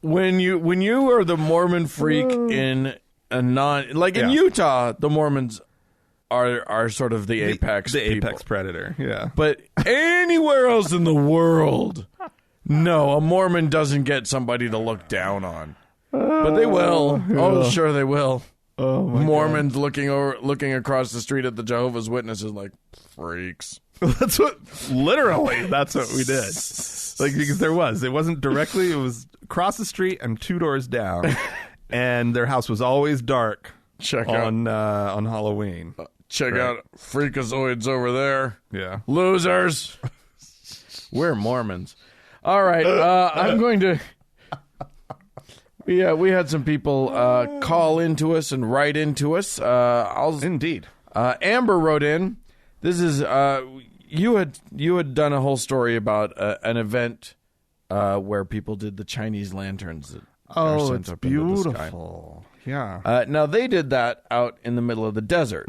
when you are the Mormon freak in a in Utah, the Mormons are sort of the apex The people. apex predator. Yeah. But anywhere else in the world, no, a Mormon doesn't get somebody to look down on. But they will. Oh, sure they will. Oh my Mormons looking across the street at the Jehovah's Witnesses like freaks. That's what we did. Like, because it wasn't directly, it was across the street and 2 doors down. And their house was always dark on Halloween. Check out freakazoids over there. Yeah. Losers. We're Mormons. All right. I'm going to. We had some people call into us and write into us. Indeed. Amber wrote in. This is you had done a whole story about an event where people did the Chinese lanterns. That are sent It's up into the sky. beautiful. Yeah. Now they did that out in the middle of the desert.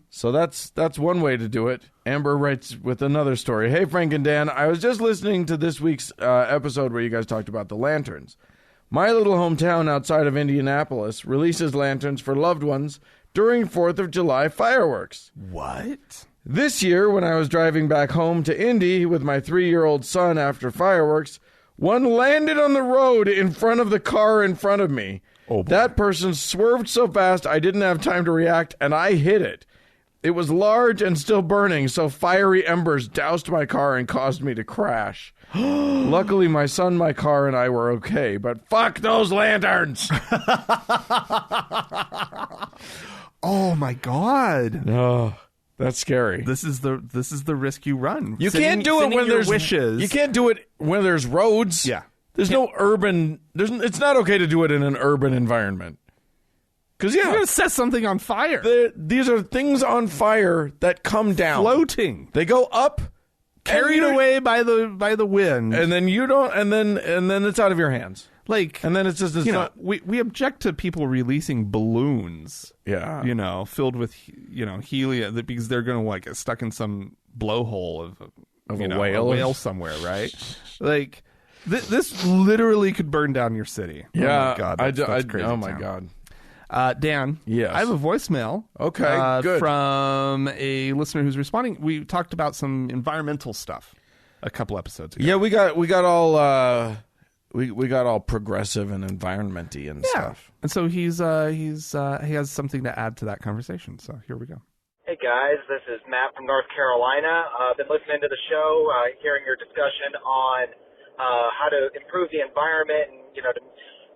So that's one way to do it. Amber writes with another story. Hey, Frank and Dan, I was just listening to this week's episode where you guys talked about the lanterns. My little hometown outside of Indianapolis releases lanterns for loved ones during 4th of July fireworks. What? This year, when I was driving back home to Indy with my 3-year-old son after fireworks, one landed on the road in front of the car in front of me. Oh, boy. That person swerved so fast I didn't have time to react, and I hit it. It was large and still burning, so fiery embers doused my car and caused me to crash. Luckily, my son, my car, and I were okay, but fuck those lanterns! Oh my God. Oh, that's scary. This is the risk you run. You can't do it when there's wishes. You can't do it when there's roads. Yeah. There's no urban. It's not okay to do it in an urban environment. Because You're gonna set something on fire. these are things on fire that come down, Floating. They go up, Carried away by the wind. and then you don't, and then it's out of your hands. Like, And then it's just we object to people releasing balloons. Yeah. Filled with helium because they're gonna get stuck in some blowhole of a whale. a whale somewhere, right? Like this literally could burn down your city. Yeah. Oh my God, that's crazy. Oh my town. God. Dan, Yes. I have a voicemail. Okay, good. From a listener who's responding. We talked about some environmental stuff a couple episodes ago. Yeah, we got all we got all progressive and environmenty and stuff. And so he has something to add to that conversation. So here we go. Hey guys, this is Matt from North Carolina. I've been listening to the show, hearing your discussion on how to improve the environment and to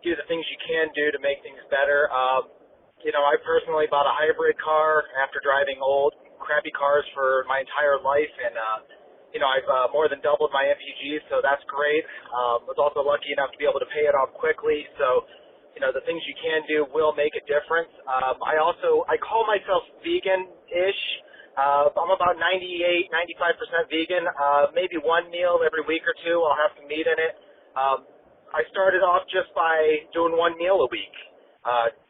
do the things you can do to make things better. I personally bought a hybrid car after driving old, crappy cars for my entire life, and I've more than doubled my MPG, so that's great. Was also lucky enough to be able to pay it off quickly, so the things you can do will make a difference. I call myself vegan-ish. I'm about 95% vegan. Maybe one meal every week or two I'll have some meat in it. I started off just by doing one meal a week,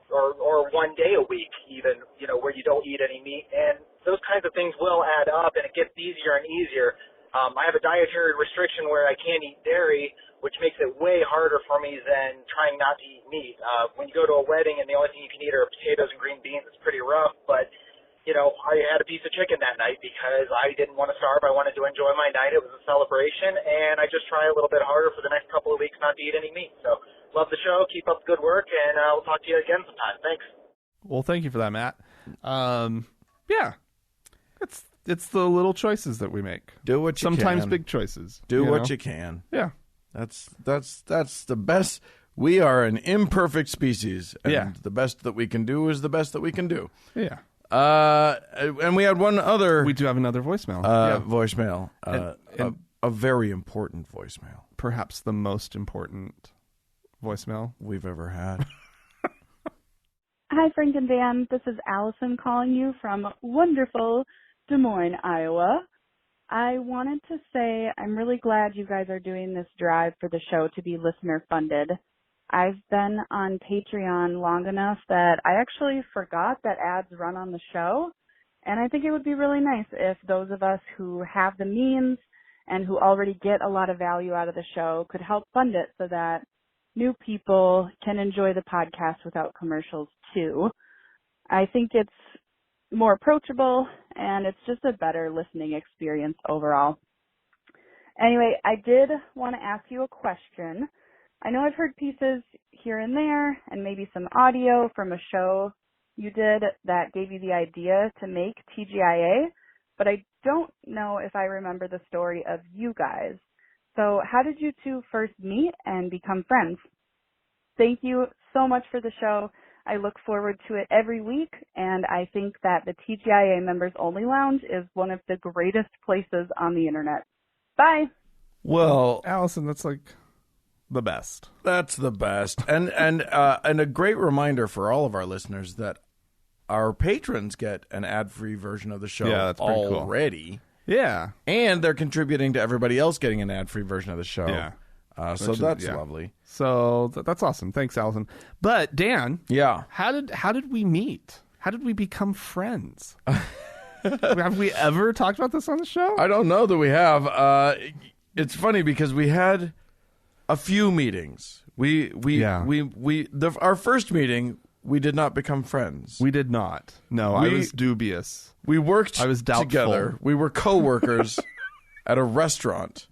or one day a week even, where you don't eat any meat. And those kinds of things will add up, and it gets easier and easier. I have a dietary restriction where I can't eat dairy, which makes it way harder for me than trying not to eat meat. When you go to a wedding and the only thing you can eat are potatoes and green beans, it's pretty rough. But, I had a piece of chicken that night because I didn't want to starve. I wanted to enjoy my night. It was a celebration, and I just try a little bit harder for the next couple of weeks not to eat any meat. So, love the show. Keep up the good work, and we'll talk to you again sometime. Thanks. Well, thank you for that, Matt. Yeah. It's the little choices that we make. Do what you can. Sometimes big choices. Do what you can. Yeah. That's the best. We are an imperfect species, and the best that we can do is the best that we can do. Yeah. And we had one other. We do have another voicemail. Voicemail. And a very important voicemail. Perhaps the most important voicemail we've ever had. Hi, Frank and Dan. This is Allison calling you from wonderful Des Moines, Iowa. I wanted to say I'm really glad you guys are doing this drive for the show to be listener funded. I've been on Patreon long enough that I actually forgot that ads run on the show. And I think it would be really nice if those of us who have the means and who already get a lot of value out of the show could help fund it so that new people can enjoy the podcast without commercials too. I think it's more approachable and it's just a better listening experience overall. Anyway, I did want to ask you a question. I know I've heard pieces here and there and maybe some audio from a show you did that gave you the idea to make TGIA, but I don't know if I remember the story of you guys. So how did you two first meet and become friends? Thank you so much for the show. I look forward to it every week, and I think that the TGIA Members Only Lounge is one of the greatest places on the internet. Bye. Well, Allison, that's like the best. that's the best, and a great reminder for all of our listeners that our patrons get an ad-free version of the show Yeah, that's pretty cool. already, Yeah. and they're contributing to everybody else getting an ad-free version of the show. Yeah. So Which is- that's yeah. lovely. So that's awesome. Thanks, Allison. But Dan, Yeah. how did we meet? How did we become friends? Have we ever talked about this on the show? I don't know that we have. It's funny because we had a few meetings. Our first meeting, we did not become friends. We did not. No, I was dubious. We worked I was doubtful. together. We were co-workers at a restaurant.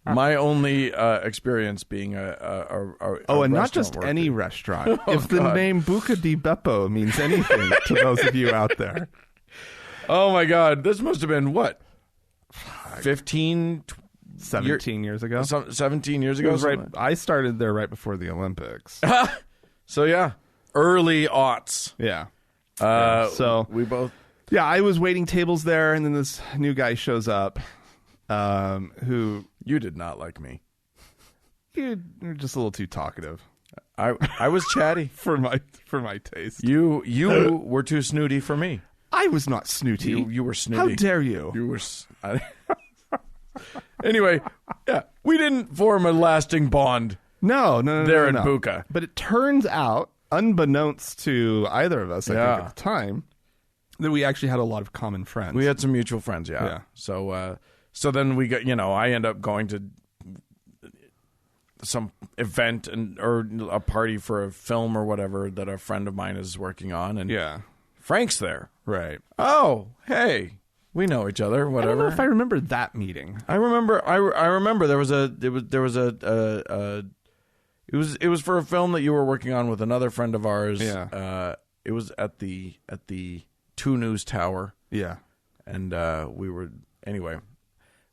My only experience being a And not restaurant just worker. any restaurant. If the God. name Buca di Beppo means anything to those of you out there. Oh my God, this must have been what? 15, 17 years ago. 17 years It ago? was right. something? I started there right before the Olympics. So yeah, early aughts. Yeah. So we both. Yeah, I was waiting tables there, and then this new guy shows up who You did not like me. you're just a little too talkative I was chatty. for my taste. You were too snooty for me. I was not snooty. You were snooty. How dare you? You were. Anyway, yeah, we didn't form a lasting bond. No. There in no. Buca. But it turns out, unbeknownst to either of us, I Yeah. think at the time, that we actually had a lot of common friends. We had some mutual friends, yeah. Yeah. So then we got, I end up going to some event or a party for a film or whatever that a friend of mine is working on, and Yeah. Frank's there. Right. Oh, hey, we know each other. I don't Whatever. know if I remember that meeting. I remember. I remember there was it was for a film that you were working on with another friend of ours. Yeah. It was at the 2 News Tower, Yeah. and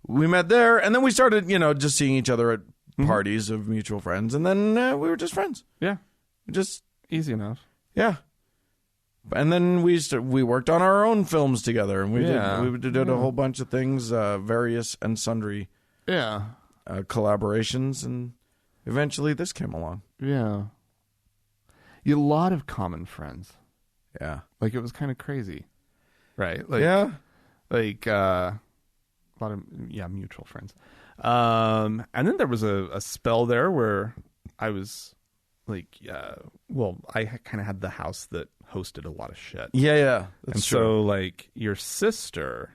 we met there, and then we started, just seeing each other at parties of mutual friends, and then we were just friends. Yeah. Just Easy enough. yeah. And then we worked on our own films together, and we did a whole bunch of things, various and sundry Yeah. collaborations, and eventually this came along. Yeah. You had a lot of common friends. Yeah. Like, it was kind of crazy. Right? Like, Yeah. Like, a lot of, mutual friends. And then there was a spell there where I was like, I kind of had the house that hosted a lot of shit. Yeah. That's And true. so, like, your sister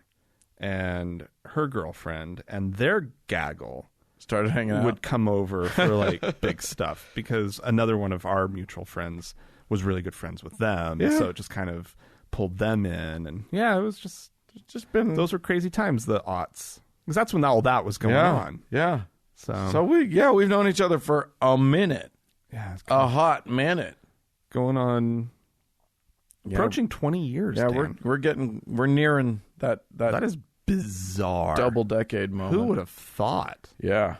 and her girlfriend and their gaggle Started hanging out. would come over for, like, big stuff because another one of our mutual friends was really good friends with them. Yeah. So it just kind of pulled them in. And, it was just been those were crazy times, the aughts. Because that's when all that was going on. Yeah. So we've known each other for a minute. yeah, it's A hot minute. going on Yeah. approaching 20 years. Yeah, Dan. we're nearing that That is bizarre. double decade moment. Who would have thought? Yeah.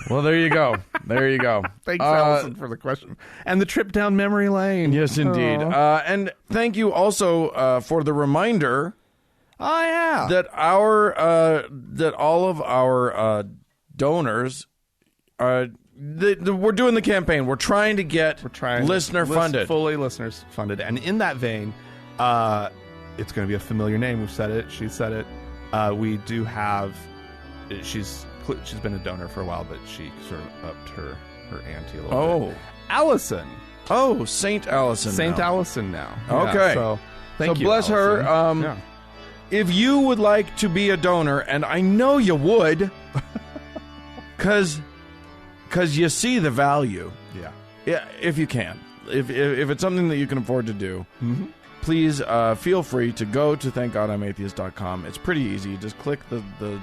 Well, there you go. There you go. Thanks, Allison, for the question. And the trip down memory lane. Yes, indeed. Oh, And thank you also for the reminder oh yeah. that that all of our donors we're doing the campaign. We're trying to get listener funded. Fully listeners funded. And in that vein, it's going to be a familiar name. We've said it. She said it. We do have. She's been a donor for a while, but she sort of upped her her auntie a little bit. Allison. Oh, Saint Allison. Saint now. Allison now. Okay. Yeah, so thank you, bless her. Allison. Yeah. If you would like to be a donor, and I know you would, because you see the value. Yeah, if you can. If it's something that you can afford to do, please feel free to go to thankgodimatheist.com. It's pretty easy. Just click the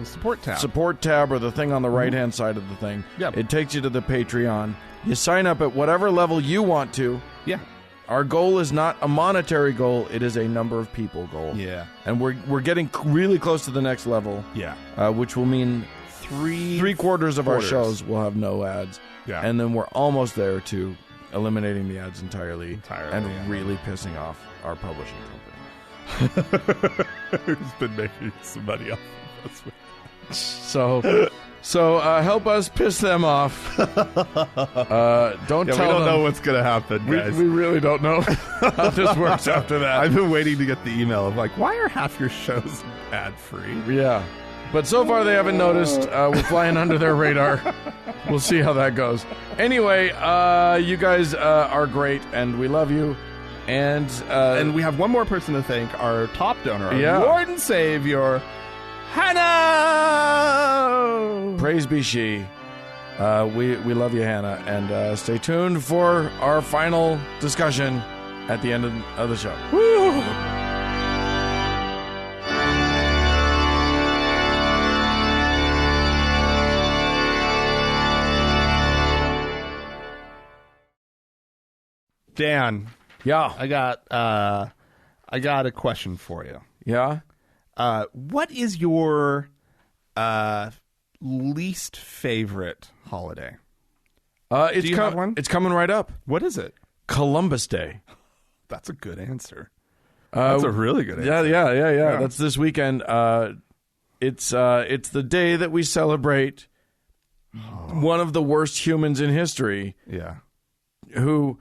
support tab or the thing on the right-hand side of the thing. Yep. It takes you to the Patreon. You sign up at whatever level you want to. Yeah. Our goal is not a monetary goal. It is a number of people goal. Yeah. And we're getting really close to the next level. Yeah. Which will mean three quarters of our shows will have no ads. Yeah. And then we're almost there to eliminating the ads entirely and really pissing off our publishing company. Who's been making some money off of us. So help us piss them off. Don't tell them. We don't know what's going to happen, guys. We really don't know how this works after that. I've been waiting to get the email of like, why are half your shows ad-free? Yeah. But so far they haven't noticed. We're flying under their radar. We'll see how that goes. Anyway, you guys are great, and we love you. And we have one more person to thank, our top donor, our Yeah. Lord and Savior, Hannah! Praise be she. We love you, Hannah. And stay tuned for our final discussion at the end of the show. Woo! Dan, Yeah. I got a question for you. Yeah? What is your least favorite holiday? It's Do you have one? It's coming right up. What is it? Columbus Day. That's a good answer. That's a really good answer. Yeah. That's this weekend. It's the day that we celebrate one of the worst humans in history Yeah. who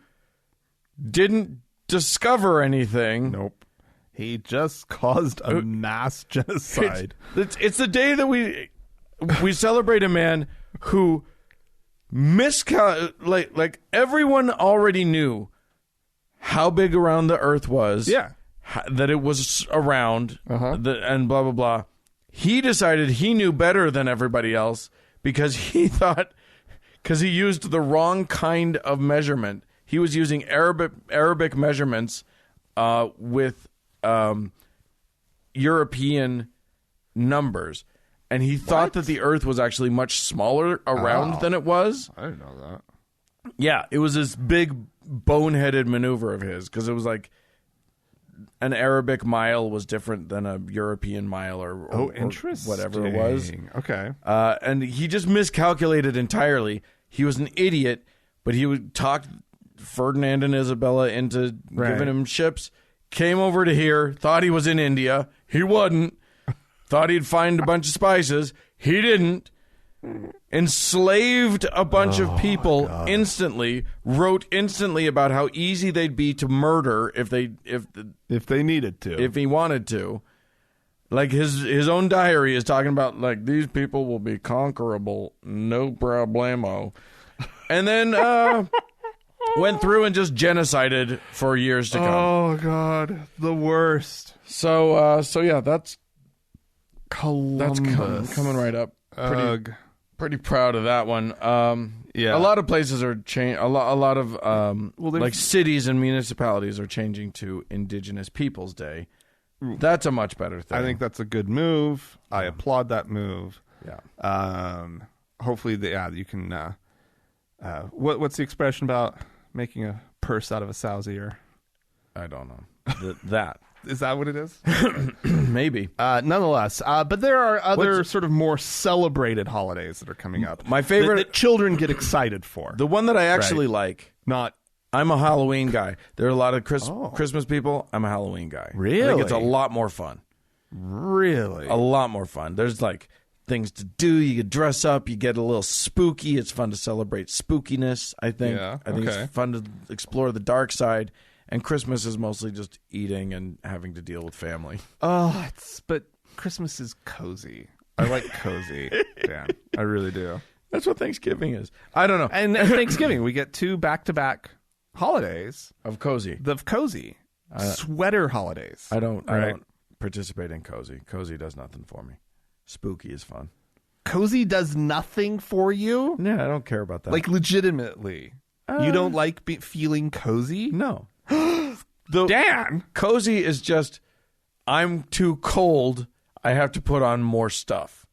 didn't discover anything. Nope. He just caused a mass genocide. It's the day that we celebrate a man who like everyone already knew how big around the earth was. Yeah. That it was around, and blah, blah, blah. He decided he knew better than everybody else because he used the wrong kind of measurement. He was using Arabic measurements with European numbers. And he thought that the earth was actually much smaller around than it was. I didn't know that. Yeah, it was this big boneheaded maneuver of his because it was like an Arabic mile was different than a European mile or interesting. whatever it was. Okay. And he just miscalculated entirely. He was an idiot, but he would talk Ferdinand and Isabella into giving him ships. Came over to here, thought he was in India. He wasn't. Thought he'd find a bunch of spices. He didn't. Enslaved a bunch of people instantly. Wrote instantly about how easy they'd be to murder if they needed to. if he wanted to. Like his own diary is talking about like these people will be conquerable, no problemo. And then went through and just genocided for years to come. Oh God, the worst. So yeah, that's Columbus. coming right up. Pretty proud of that one. Yeah. A lot of places are changing. A lot of like cities and municipalities are changing to Indigenous Peoples Day. That's a much better thing. I think that's a good move. I applaud that move. Yeah. Hopefully, you can. What's the expression about making a purse out of a sow's ear? I don't know. That. Is that what it is? Maybe. Nonetheless, but there are other sort of more celebrated holidays that are coming up. My favorite that children get excited for. The one that I actually like. I'm a Halloween guy. There are a lot of Christmas people. I'm a Halloween guy. Really? I think it's a lot more fun. Really? A lot more fun. There's like things to do. You get dress up. You get a little spooky. It's fun to celebrate spookiness, I think. Yeah, I think it's fun to explore the dark side. And Christmas is mostly just eating and having to deal with family. But Christmas is cozy. I like cozy, Dan. I really do. That's what Thanksgiving is. I don't know. And Thanksgiving, we get 2 back-to-back holidays Of cozy. of cozy sweater holidays. I don't Right. participate in cozy. Cozy does nothing for me. Spooky is fun. Cozy does nothing for you? Yeah, I don't care about that. Like, legitimately. You don't like feeling cozy? no. Dan! Cozy is just, I'm too cold. I have to put on more stuff.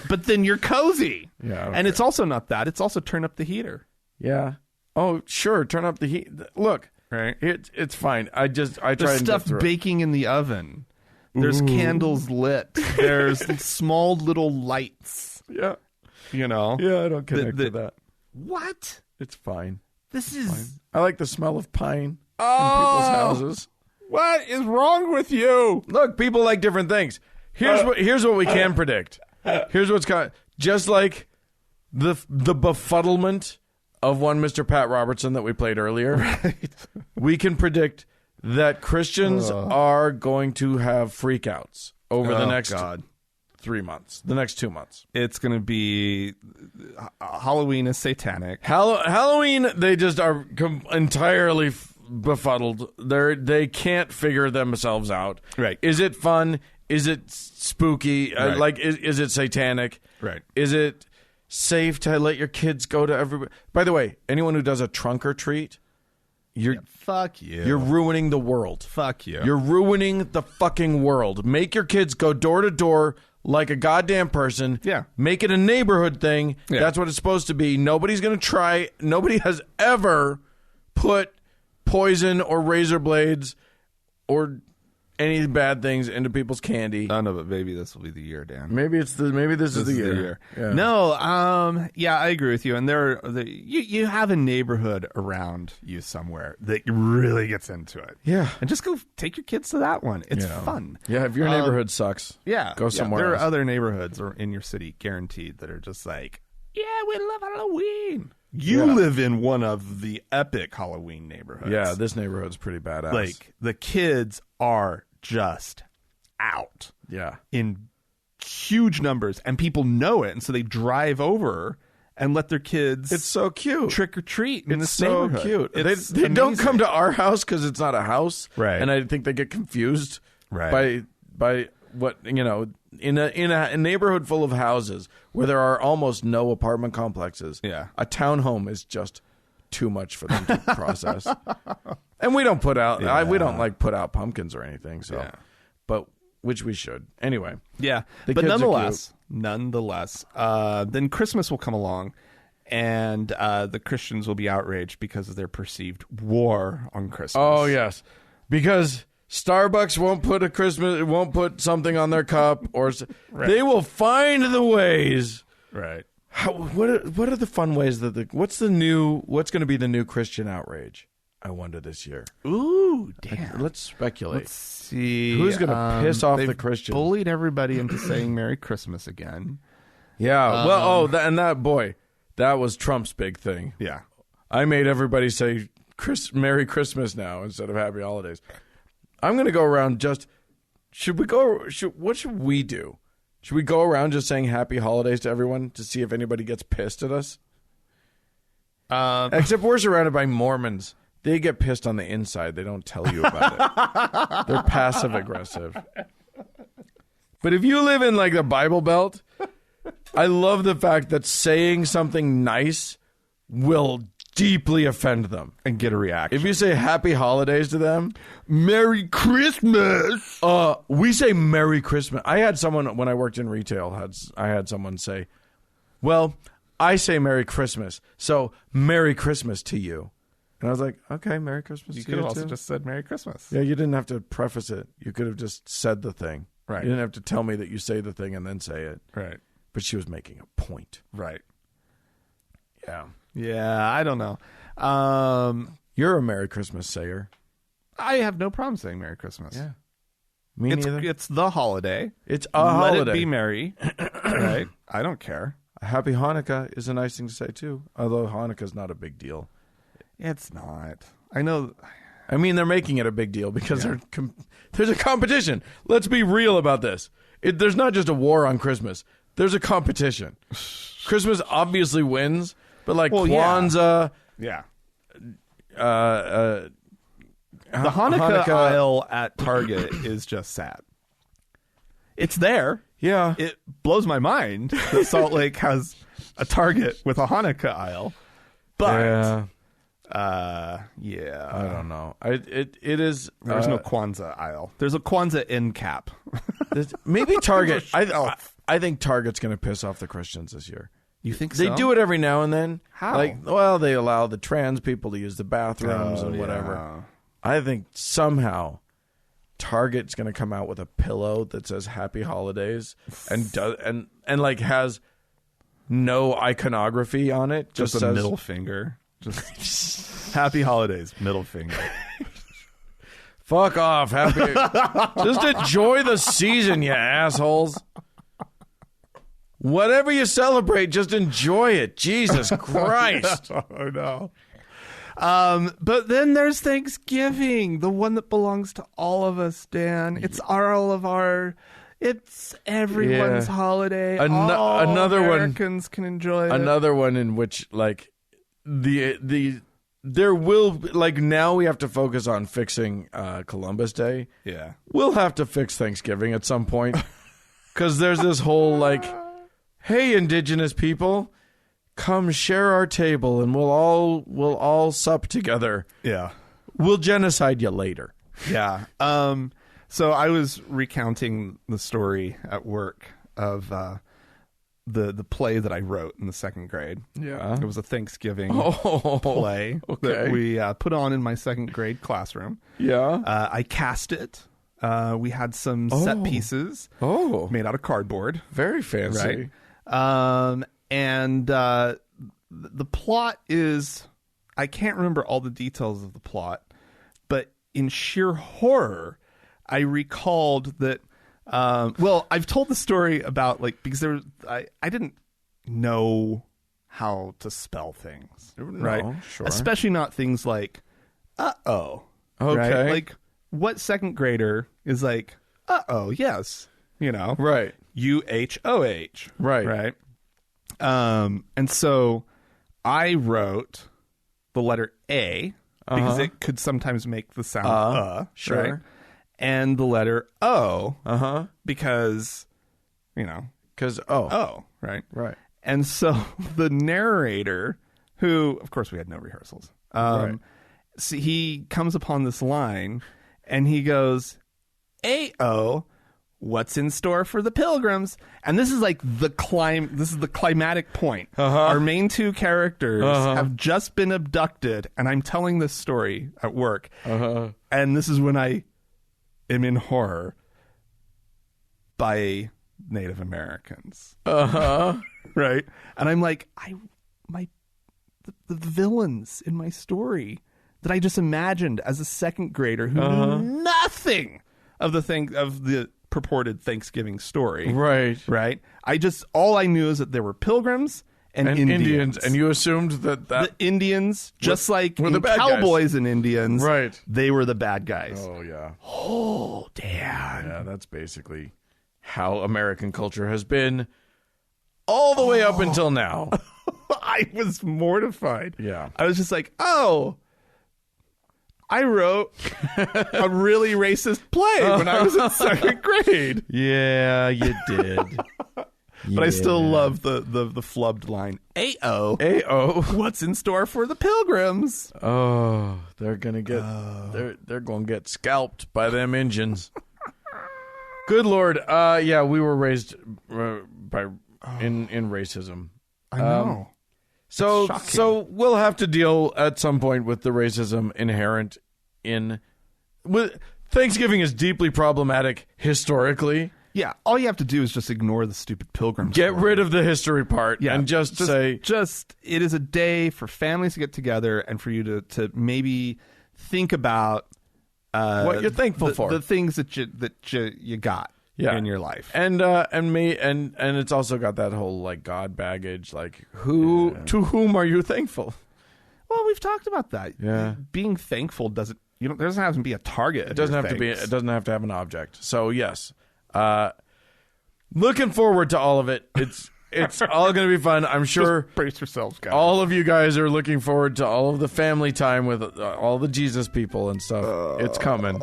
But then you're cozy. Yeah, I don't And it's also not that. It's also turn up the heater. Yeah. Oh, sure. Turn up the heat. Look, Right. it's fine. I try There's and stuff get through it. baking in the oven. There's candles lit. There's small little lights. Yeah. You know? Yeah, I don't connect the- to that. What? It's fine. This is... I like the smell of pine in Oh! people's houses. What is wrong with you? Look, people like different things. Here's what we can predict. Here's what's just like the befuddlement of one Mr. Pat Robertson that we played earlier. Right. We can predict that Christians are going to have freakouts over the next 3 months, the next 2 months. It's going to be... Halloween is satanic. Halloween, they just are entirely befuddled. They can't figure themselves out. Right. Is it fun? Is it spooky? Right. Is it satanic? Right. Is it safe to let your kids go to everybody? By the way, anyone who does a trunk or treat, Fuck you. you're ruining the world. Fuck you. You're ruining the fucking world. Make your kids go door to door like a goddamn person. Yeah. Make it a neighborhood thing. Yeah. That's what it's supposed to be. Nobody's going to try. Nobody has ever put poison or razor blades or any bad things into people's candy. Oh, no, but maybe this will be the year, Dan. Maybe this is the year. Yeah. No, yeah, I agree with you. And you have a neighborhood around you somewhere that really gets into it. Yeah. And just go take your kids to that one. It's fun. Yeah, if your neighborhood sucks, Yeah. go somewhere There else. are other neighborhoods in your city, guaranteed, that are just like, yeah, we love Halloween. You live in one of the epic Halloween neighborhoods. Yeah, this neighborhood's pretty badass. Like, the kids are just out yeah. in huge numbers, and people know it, and so they drive over and let their kids It's so cute. trick or treat in It's this so neighborhood. cute. It's They don't amazing. come to our house because it's not a house, Right. And I think they get confused, Right. by what in a neighborhood full of houses where there are almost no apartment complexes. Yeah. a townhome is just too much for them to process. And we don't put out we don't like put out pumpkins or anything. So, Yeah. but which we should anyway. Yeah, The but kids are nonetheless, then Christmas will come along, and the Christians will be outraged because of their perceived war on Christmas. Oh yes, because Starbucks won't put something on their cup, or they will find the ways. right. What are the fun ways what's going to be the new Christian outrage? I wonder this year. Ooh, damn. Let's speculate. Let's see. Who's gonna piss off the they've Christians? Bullied everybody into saying Merry Christmas again. Yeah. Well, that was Trump's big thing. Yeah. I made everybody say Merry Christmas now instead of Happy Holidays. I'm going to go around what should we do? Should we go around just saying Happy Holidays to everyone to see if anybody gets pissed at us? Except we're surrounded by Mormons. They get pissed on the inside. They don't tell you about it. They're passive aggressive. But if you live in like the Bible Belt, I love the fact that saying something nice will deeply offend them. And get a reaction. If you say Happy Holidays to them, Merry Christmas. we say Merry Christmas. I had someone when I worked in retail. I had someone say, "Well, I say Merry Christmas, so Merry Christmas to you." And I was like, "Okay, Merry Christmas." You to could have you also too." just said Merry Christmas. Yeah, you didn't have to preface it. You could have just said the thing. Right. You didn't have to tell me that you say the thing and then say it. Right. But she was making a point. Right. Yeah. Yeah, I don't know. You're a Merry Christmas sayer. I have no problem saying Merry Christmas. Yeah. Me neither. It's the holiday. It's a Let holiday. it be merry. Right? I don't care. Happy Hanukkah is a nice thing to say too. Although Hanukkah's not a big deal. It's not. I know. I mean, they're making it a big deal because there's a competition. Let's be real about this. There's not just a war on Christmas. There's a competition. Christmas obviously wins, but like Well, Kwanzaa, Yeah. uh, The Hanukkah aisle at Target is just sad. It's there. yeah. It blows my mind that Salt Lake has a Target with a Hanukkah aisle. But I don't know. It is. There's no Kwanzaa aisle. There's a Kwanzaa end cap. Maybe Target. I think Target's going to piss off the Christians this year. You think so? They do it every now and then. How? Like, well, they allow the trans people to use the bathrooms and whatever. Yeah. I think somehow Target's going to come out with a pillow that says "Happy Holidays" and like has no iconography on it. Just a says, middle finger. Just Happy Holidays, middle finger. Fuck off. Happy. Just enjoy the season, you assholes. Whatever you celebrate, just enjoy it. Jesus Christ. Oh, no. But then there's Thanksgiving, the one that belongs to all of us, Dan. It's it's everyone's holiday. All another one. Americans can enjoy it. Another one in which, like, there will, like, now we have to focus on fixing Columbus Day. Yeah. We'll have to fix Thanksgiving at some point. Because there's this whole, like, hey, indigenous people, come share our table and we'll all sup together. Yeah. We'll genocide you later. Yeah. So I was recounting the story at work of the play that I wrote in the second grade. Yeah. It was a Thanksgiving Oh, play okay. that we put on in my second grade classroom. Yeah. I cast it. We had some set pieces Oh, made out of cardboard. very fancy. Right. And the plot is, I can't remember all the details of the plot, but in sheer horror, I recalled that, well, I've told the story about, like, because I didn't know how to spell things, right? sure. Especially not things like, uh-oh. Okay. Right? Like, what second grader is like, uh-oh, yes, you know? Right. UHOH. Right. Right. And so I wrote the letter A because it could sometimes make the sound sure. right? And the letter O Uh-huh. because, you know, Because, right? right. And so the narrator, who, of course, we had no rehearsals, Right. so he comes upon this line and he goes, A-O, what's in store for the pilgrims? And this is like the climatic point. Our main two characters have just been abducted, and I'm telling this story at work. And this is when I am in horror by Native Americans. Right? And I'm like, the villains in my story that I just imagined as a second grader who knew nothing of the purported Thanksgiving story. Right. All I knew is that there were pilgrims and Indians. And you assumed that the Indians, just like were the in bad guys. Cowboys and Indians, Right. they were the bad guys. Oh, yeah. Oh, damn. Yeah, that's basically how American culture has been all the way up until now. I was mortified. Yeah. I was just like, oh, I wrote a really racist play when I was in second grade. Yeah, you did. But I still love the flubbed line. A-O. A-O. What's in store for the pilgrims? Oh, they're gonna get they're gonna get scalped by them engines. Good Lord. Yeah, we were raised in racism. I know. So we'll have to deal at some point with the racism inherent in Thanksgiving is deeply problematic historically. Yeah, all you have to do is just ignore the stupid pilgrims. Get rid of the history part and just say it is a day for families to get together and for you to maybe think about what you're thankful for. The things that you got in your life. And it's also got that whole like God baggage, like to whom are you thankful? Well, we've talked about that. Yeah. Being thankful doesn't have to be a target. It doesn't have to have an object. So yes. Looking forward to all of it. It's all going to be fun. I'm sure Just brace yourselves, guys. all of you guys are looking forward to all of the family time with all the Jesus people and stuff. It's coming.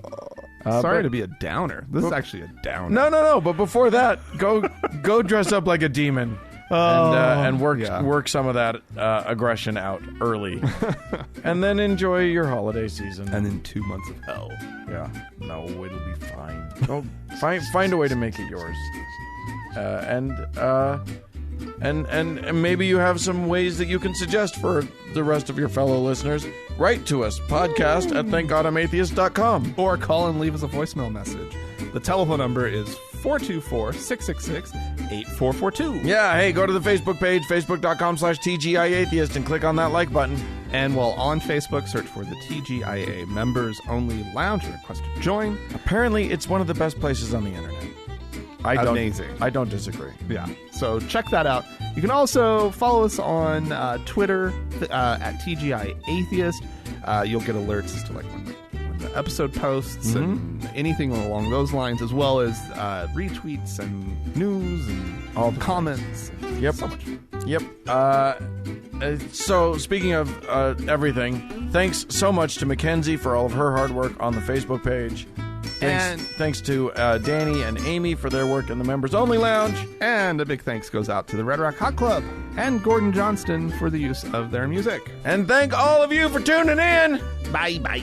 Sorry to be a downer. This is actually a downer. No. But before that, go dress up like a demon and work some of that aggression out early, and then enjoy your holiday season. And then 2 months of hell. Yeah, no, it'll be fine. Go find a way to make it yours, and maybe you have some ways that you can suggest for the rest of your fellow listeners. Write to us, podcast@thankgodimatheist.com. Or call and leave us a voicemail message. The telephone number is 424-666-8442. Yeah, hey, go to the Facebook page, facebook.com/TGIAtheist, and click on that like button. And while on Facebook, search for the TGIA Members Only Lounge and request to join. Apparently, it's one of the best places on the internet. Amazing. I don't disagree. Yeah, so check that out. You can also follow us on Twitter at TGI Atheist. You'll get alerts as to like when the episode posts and anything along those lines, as well as retweets and news and all the comments. Yep. So much. Yep. So speaking of everything, thanks so much to Mackenzie for all of her hard work on the Facebook page. Thanks to Danny and Amy for their work in the Members Only Lounge. And a big thanks goes out to the Red Rock Hot Club and Gordon Johnston for the use of their music. And thank all of you for tuning in. Bye-bye.